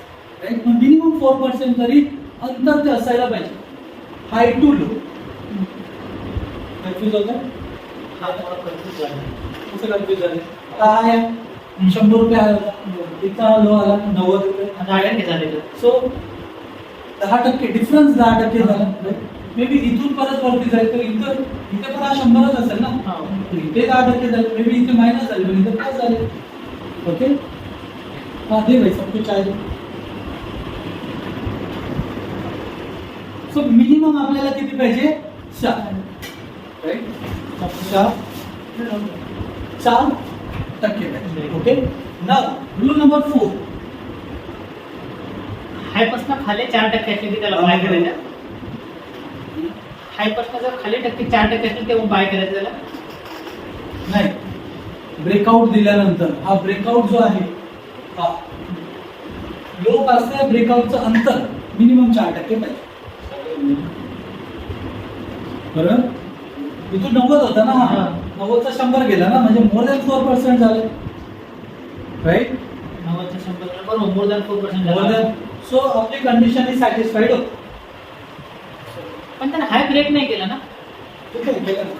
Right. Minimum 4% तरी अंतर ते असायला पाहिजे, हाय टू लो. कन्फ्युज होतं, हा थोडा कन्फ्यूज झाला. कसं कन्फ्युज झाले. काय 100 रुपये आला, इथं लो आला 90 रुपये, 10% झालेलं. सो 10% डिफरन्स 10% झाला. मे बी इथून परत वरती जाईल तर इथे पण हा 100च असेल ना. हा. इथे 10% झाले, मे बी इथे मायनस झाले पण इथे प्लस झाले. ओके. हा दे भाई सब कुछ आहे. सो मिनिमम आपल्याला किती पाहिजे, 4. राईट. 4% पाहिजे. ओके. नाउ रूल नंबर 4, हायपासनं खाली 4% असले की त्याला बाय करायचं. हायपासनं जर खाली 4% असले तेव्हा बाय करायचं त्याला. नाही, ब्रेकआउट दिल्यानंतर हा ब्रेकआउट जो आहे हा लो पासून ब्रेकआउटचं अंतर मिनिमम 4% पाहिजे. बरोबर. इथून 90 होता ना, हा 90चा 100 गेला ना, म्हणजे मोर दॅन 4% झालं. राईट. 90च्या 100 बरोबर, मोर दॅन 4% मोर झालं. दॅन. सो आपली कंडिशन इज सॅटिस्फाईड होत. पण त्याने हाय ब्रेक नाही केला ना. ठीक आहे, केलं.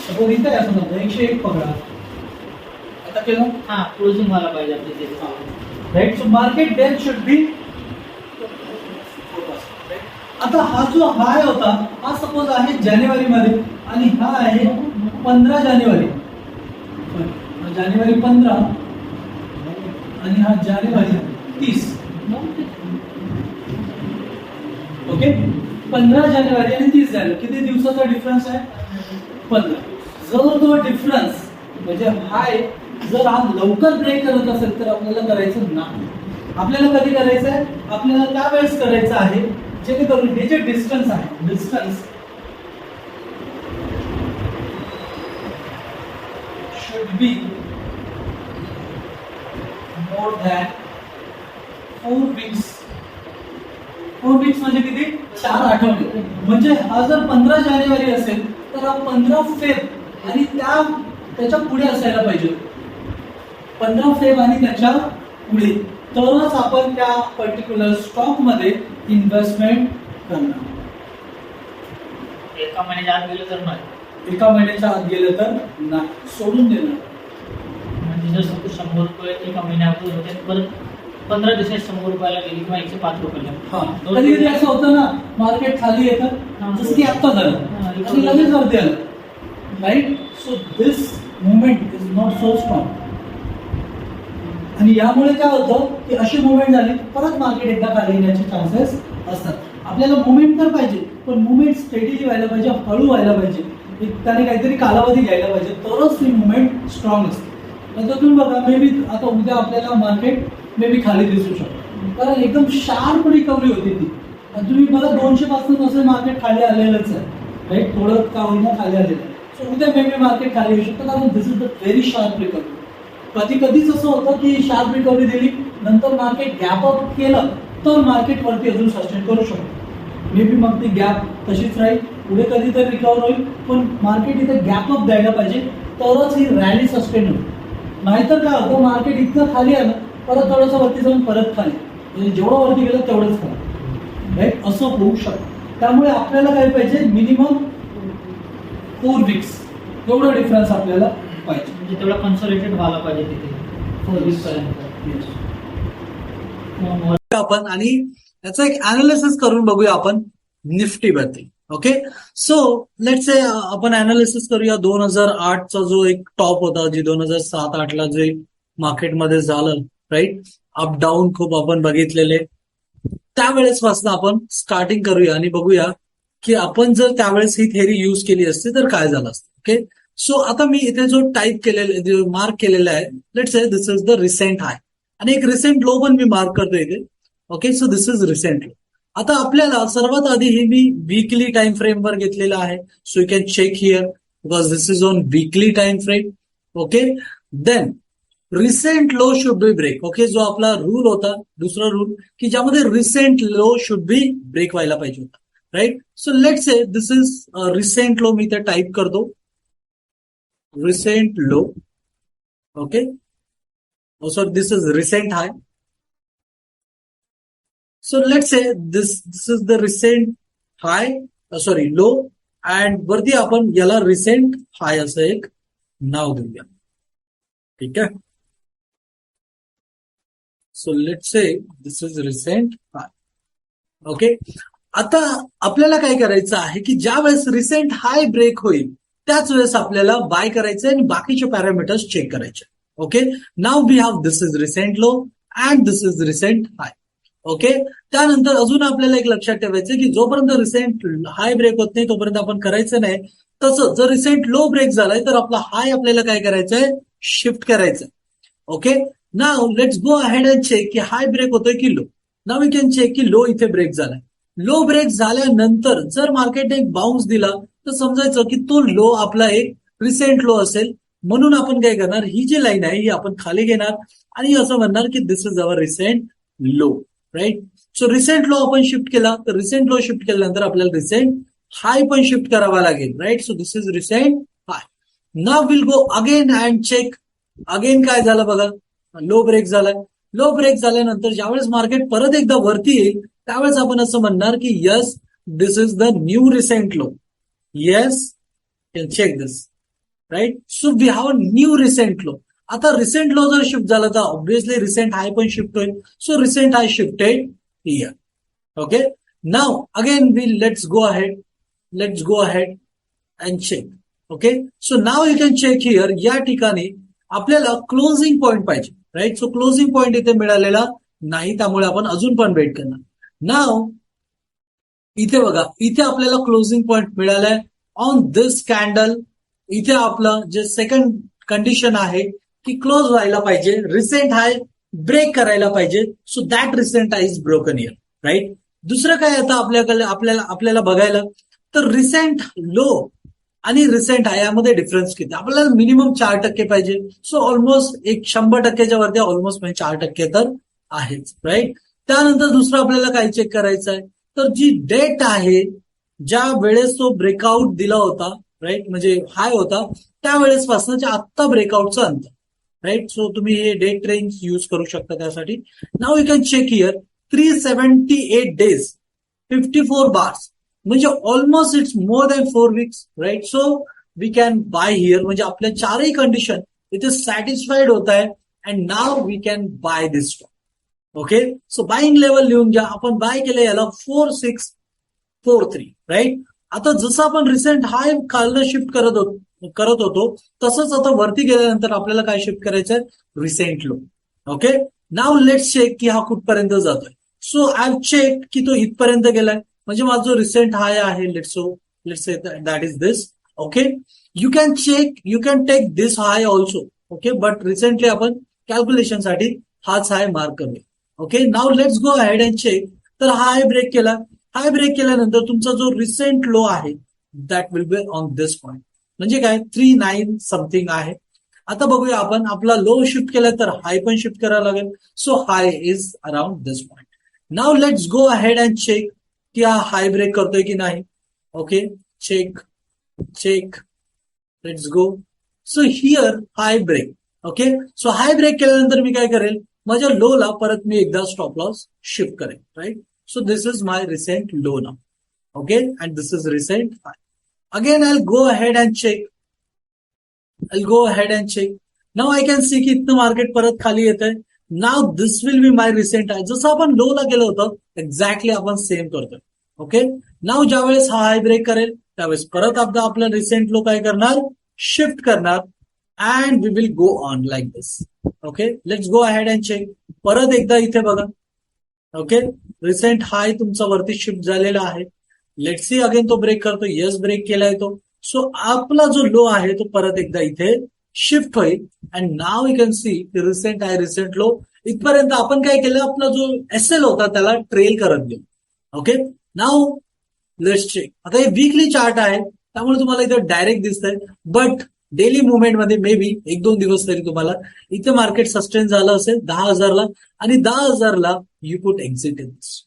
सपोज इथे आहे असं म्हणतो 101 पकडा, आता केलं. हा क्लोजिंग व्हायला पाहिजे आपली तिथे. Right. So market depth should be. आता हा जो हाय होता हा सपोज आहे जानेवारी मध्ये आणि हा आहे 15 जानेवारी. जानेवारी 15 आणि हा जानेवारी 30. ओके, 15 जानेवारी आणि 30 जानेवारी किती दिवसाचा डिफरन्स आहे? 15. जर तो डिफरन्स म्हणजे हाय जर हा लवकर ब्रेक करत असेल तर आपल्याला करायचं नाही. आपल्याला कधी करायचं आहे? आपल्याला त्यावेळेस करायचं आहे जेणेकरून हे जे डिस्टन्स आहे, distance should be more than 4 weeks. 4 weeks म्हणजे किती? 4 आठवडे. म्हणजे हा जर 15 जानेवारी असेल तर हा 15 फेब आणि त्याच्या पुढे असायला पाहिजे. 15 फेब आणि त्याच्या पुढे, तरच आपण त्या पर्टिक्युलर स्टॉक मध्ये इन्व्हेस्टमेंट करणार. एका महिन्याच्या आत गेलं तर नाही. एका महिन्याच्या आत गेलं तर नाही, सोडून देणार. म्हणजे जर सपोज 100 रुपये एका महिन्यापूर्वी होते, परत 15 दिवसात 100 रुपयाला गेली किंवा 105 रुपयाला. हा, कधी कधी असं होतं ना, मार्केट खाली येतं जसं की आत्ता झालं आणि लगेच वरती आलं, right. So this movement is not so strong. आणि यामुळे काय होतं की अशी मुवमेंट झाली परत मार्केट एकदा खाली येण्याचे चान्सेस असतात. आपल्याला मुवमेंट तर पाहिजे, पण मुवमेंट स्टेडीली व्हायला पाहिजे, हळू व्हायला पाहिजे, त्याने काहीतरी कालावधी घ्यायला पाहिजे, तरच ती मुवमेंट स्ट्रॉंग असते. तर तुम्ही बघा, मे बी आता उद्या आपल्याला मार्केट मे बी खाली दिसू शकतो, कारण एकदम शार्प रिकव्हरी होती ती. आणि तुम्ही बघा 200 पासून असं मार्केट खाली आलेलंच आहे, राईट. थोडं का होईना खाली आलेलं आहे. सो उद्या मे बी मार्केट खाली येऊ शकतं, कारण this is the very sharp recovery. कधी कधीच असं होतं की शार्प रिकव्हरी दिली, नंतर मार्केट गॅप अप केलं तर मार्केट वरती अजून सस्टेन करू शकतो. मे बी मग ती गॅप तशीच राहील, पुढे कधीतरी रिकव्हर होईल, पण मार्केट इथे गॅप अप द्यायला पाहिजे, तरच ही रॅली सस्टेन होईल. नाहीतर काय होतं, मार्केट इतकं खाली आलं परत थोडंसं वरती जाऊन परत खाली, म्हणजे जेवढं वरती गेलं तेवढंच खाली, राईट. असं होऊ शकतं. त्यामुळे आपल्याला काय पाहिजे, मिनिमम 4 वीक्स एवढं डिफरन्स आपल्याला पाहिजे. म्हणजे तेवढा कन्सोलिडेटेड व्हायला पाहिजे तिथे 4 वीक पर्यंत. आपण आणि याचं एक अनालिसिस करून बघूया आपण निफ्टी वरती. ओके, सो लेट्स से आपण अनालिसिस करूया 2008चा जो एक टॉप होता, जी 2007-8 ला जे मार्केटमध्ये झालं, राईट. अप डाऊन खूप आपण बघितलेले. त्यावेळेस पासून आपण स्टार्टिंग करूया आणि बघूया की आपण जर त्यावेळेस ही थेअरी यूज केली असती तर काय झालं असतं. ओके, सो आता मी इथे जो टाईप केलेला, जो मार्क केलेला आहे, let's say this is the recent high आणि एक रिसेंट लो पण मी मार्क करतो इथे. Okay, so this is recent low. आता आपल्याला सर्वात आधी हे मी वीकली टाइम फ्रेम वर घेतलेलं आहे, so you can check here because this is on weekly time frame. Okay, then recent low should be break. Okay, जो आपला रूल होता, दुसरा रूल की ज्यामध्ये recent low should be break व्हायला पाहिजे होता, right. So let's say this is recent low, मी इथे टाईप करतो recent low. Okay, also this is recent high. So let's say this is the recent high, low, and वरती आपण याला recent high असं एक नाव देऊया. ठीक आहे. So let's say this is recent high. Okay, आता आपल्याला काय करायचं आहे की ज्या वेळेस रिसेंट हाय ब्रेक होईल त्याच वेळेस आपल्याला बाय करायचं आणि बाकीचे पॅरामीटर्स चेक करायचे. Okay, now we have this is recent low and this is recent high. Okay, त्यानंतर अजून आपल्याला एक लक्षात ठेवायचं की जोपर्यंत रिसेंट हाय ब्रेक होत नाही तोपर्यंत आपण करायचं नाही. तसं जर रिसेंट लो ब्रेक झालाय तर आपला हाय आपल्याला काय करायचंय, शिफ्ट करायचं. Okay, now let's go ahead and check की हाय ब्रेक होतोय की low. Now we can check की लो इथे ब्रेक झालाय. लो ब्रेक झाल्यानंतर जर मार्केटने एक बाउन्स दिला तर समजायचं की तो लो आपला एक रिसेंट लो असेल, म्हणून आपण काय करणार, ही जी लाईन आहे ही आपण खाली घेणार आणि असं म्हणणार की this is our recent low, right. So recent low आपण शिफ्ट केला तर रिसेंट लो शिफ्ट केल्यानंतर आपल्याला रिसेंट हाय पण शिफ्ट करावा लागेल, right. So this is recent high. Now will go again and check. Again काय झालं बघा, लो ब्रेक झालाय. लो ब्रेक झाल्यानंतर ज्यावेळेस मार्केट परत एकदा वरती येईल त्यावेळेस आपण असं म्हणणार की yes this is the new recent low. Yes, can check this, right. So we have a new recent low. आता रिसेंट लो जर शिफ्ट झाला तर ऑब्व्हियसली रिसेंट हाय पण शिफ्ट होईल. So recent high shifted here. Okay, now again we let's go ahead and check. Okay, so now you can check here. या ठिकाणी आपल्याला क्लोजिंग पॉईंट पाहिजे, राईट. सो क्लोजिंग पॉईंट इथे मिळालेला नाही, त्यामुळे आपण अजून पण वेट करणार. नाव इथे बघा, इथे आपल्याला क्लोजिंग पॉईंट मिळालाय ऑन दिस कॅन्डल. इथे आपलं जे सेकंड कंडिशन आहे की क्लोज व्हायला पाहिजे, रिसेंट हाय ब्रेक करायला पाहिजे. So that recent high is broken here, right. दुसरं काय आता आपल्याला बघायला, तर रिसेंट लो आणि रिसेंट हाय यामध्ये डिफरन्स किती, आपल्याला मिनिमम 4% पाहिजे. सो ऑलमोस्ट एक 100%च्या वरती ऑलमोस्ट म्हणजे 4% तर आहेच, राईट. त्यानंतर दुसरं आपल्याला काय चेक करायचं आहे, तर जी डेट आहे, ज्या वेळेस तो ब्रेकआउट दिला होता, राईट, म्हणजे हाय होता त्यावेळेस पासून आत्ता ब्रेकआउटचं अंतर, राईट. सो तुम्ही हे डेट रेंज यूज करू शकता त्यासाठी. Now you can check here 378 days 54 bars, म्हणजे almost it's more than 4 weeks, right. So we can buy here, म्हणजे आपल्या चारही कंडिशन इथे सॅटिस्फाईड होत आहे. And now we can buy this stock. Okay, so buying level लिहून घ्या. आपण बाय केलं याला 4643, राईट. आता जसं आपण रिसेंट हाय खालनं शिफ्ट करत होतो तसंच आता वरती गेल्यानंतर आपल्याला काय शिफ्ट करायचंय, recent low. Okay, now let's check की हा कुठपर्यंत जातोय. सो आय हॅव चेक की तो इथपर्यंत गेलाय, म्हणजे माझा जो रिसेंट हाय आहे, let's say that is this. Okay, you can check, you can take this high also. Okay, but recently आपण कॅल्क्युलेशनसाठी हाच हाय मार्क करूया. Okay, now let's go ahead and check. तर हाय ब्रेक केला, हाय ब्रेक केल्यानंतर तुमचा जो रिसेंट लो आहे that will be on this point, म्हणजे काय 39 समथिंग आहे. आता बघूया आपण, आपला लो शिफ्ट केला तर हाय पण शिफ्ट करायला लागेल. So high is around this point. Now let's go ahead and check की हा हाय ब्रेक करतोय की नाही. Okay, check check, let's go. So here high break. Okay, so high break केल्यानंतर मी काय करेल, माझ्या लोला परत मी एकदा स्टॉप लॉस शिफ्ट करेल, right. So this is my recent low now. Okay, and this is recent high. Again I go ahead and check. I'll go ahead and check. Now I can see की इथनं मार्केट परत खाली येत आहे. Now this will be my recent हाय. जसं आपण लो ला गेलो होतं एक्झॅक्टली आपण सेम करतोय. ओके, नाव ज्या वेळेस हा हाय ब्रेक करेल त्यावेळेस परत आपला आपला रिसेंट लो काय करणार, शिफ्ट करणार. And we will go on like this. Okay, let's go ahead and check. परत एकदा इथे बघा. ओके, रिसेंट हाय तुमचा वरती शिफ्ट झालेला आहे. लेट्स सी अगेन तो ब्रेक करतो. येस, ब्रेक केलाय तो. सो आपला जो लो आहे तो परत एकदा इथे शिफ्ट होईल. And now you can see recent high recent low. इथपर्यंत आपण काय केलं, आपला जो एसएल होता त्याला ट्रेल करत गेलो. Okay, now let's check. आता हे वीकली चार्ट आहे त्यामुळे तुम्हाला इथे डायरेक्ट दिसतंय, बट डेली मुवमेंट मध्ये मे बी 1-2 दिवस तरी तुम्हाला इथे मार्केट सस्टेन झालं असेल 10,000ला, आणि 10,000ला you put exit in this,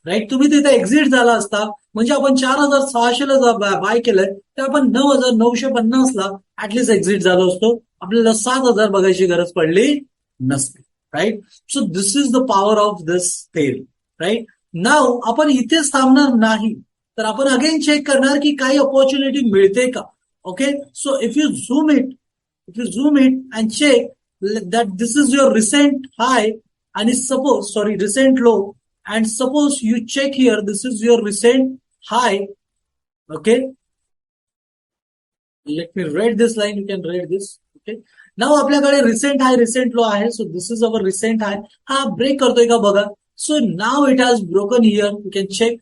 right. तुम्ही तिथे एक्झिट झाला असता म्हणजे आपण 4,600ला बाय केलंय तर आपण 9,950ला ऍटलीस्ट एक्झिट झालो असतो. आपल्याला 7,000 बघायची गरज पडली नसते, right. So this is the power of this theory, right. Now आपण इथेच थांबणार नाही, तर आपण अगेन चेक करणार की काही ऑपॉर्च्युनिटी मिळते का. Okay, so if you zoom it and check that this is your recent high आणि recent low. And suppose you check here, this is your recent high. Okay, let me read this line. You can read this. Okay, now आपल्याकडे रिसेंट हाय रिसेंट लो आहे. So this is our recent high. हा ब्रेक करतोय का बघा. So now it has broken here. You can check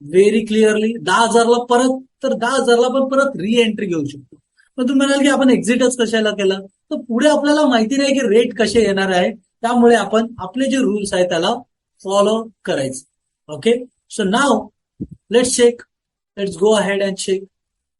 very clearly. 10,000ला परत, तर 10,000ला पण परत री एंट्री घेऊ शकतो. पण तुम्ही म्हणाल की आपण एक्झिटच कशाला केला, तर पुढे आपल्याला माहिती नाही की रेट कसे येणार आहे, त्यामुळे आपण आपले जे रूल्स आहेत त्याला फॉलो करायचं. Okay, so now let's check. Let's go ahead and check.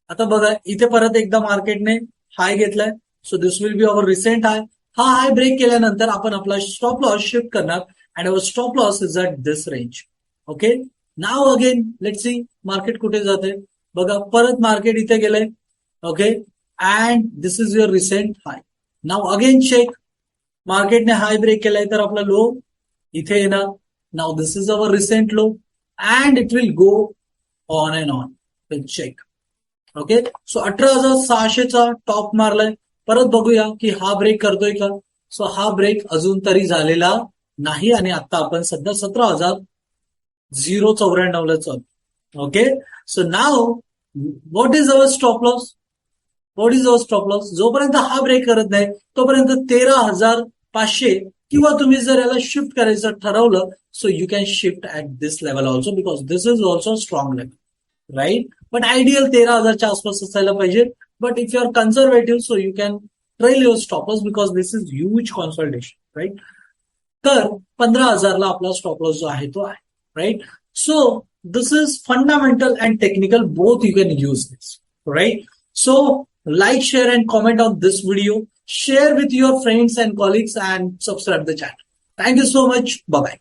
आता बघा इथे परत एकदा मार्केटने हाय घेतलाय. So this will be our recent high. हा हाय ब्रेक केल्यानंतर आपण आपला स्टॉप लॉस शिफ्ट करणार and our stop loss is at this range. Okay, now again let's see market कुठे जाते बघा. परत मार्केट इथे गेलंय. Okay, and this is your recent high. Now again check. मार्केटने high break केलाय तर आपला लो इथे येणार. Now this is our recent low and it will go on and on. Let's check. Okay, so 18,600चा टॉप मारलाय. परत बघूया की हा ब्रेक करतोय का. सो हा ब्रेक अजून तरी झालेला नाही आणि आता आपण सध्या 17,094ला चालू. Okay, so now what is our stop loss. What is our stop loss? जोपर्यंत हा ब्रेक करत नाही तोपर्यंत 13,500 किंवा तुम्ही जर याला शिफ्ट करायचं ठरवलं, so you can shift at this level also because this is also strong level, right? But ideal 13,000च्या आसपास असायला पाहिजे. But if you are conservative, so you can trail your stop loss because this is huge consultation, right? तर 15,000ला आपला स्टॉप लॉस जो आहे तो आहे, right? So this is fundamental and technical, both you can use this, right? So like, share and comment on this video, share with your friends and colleagues and subscribe the channel. Thank you so much. Bye bye.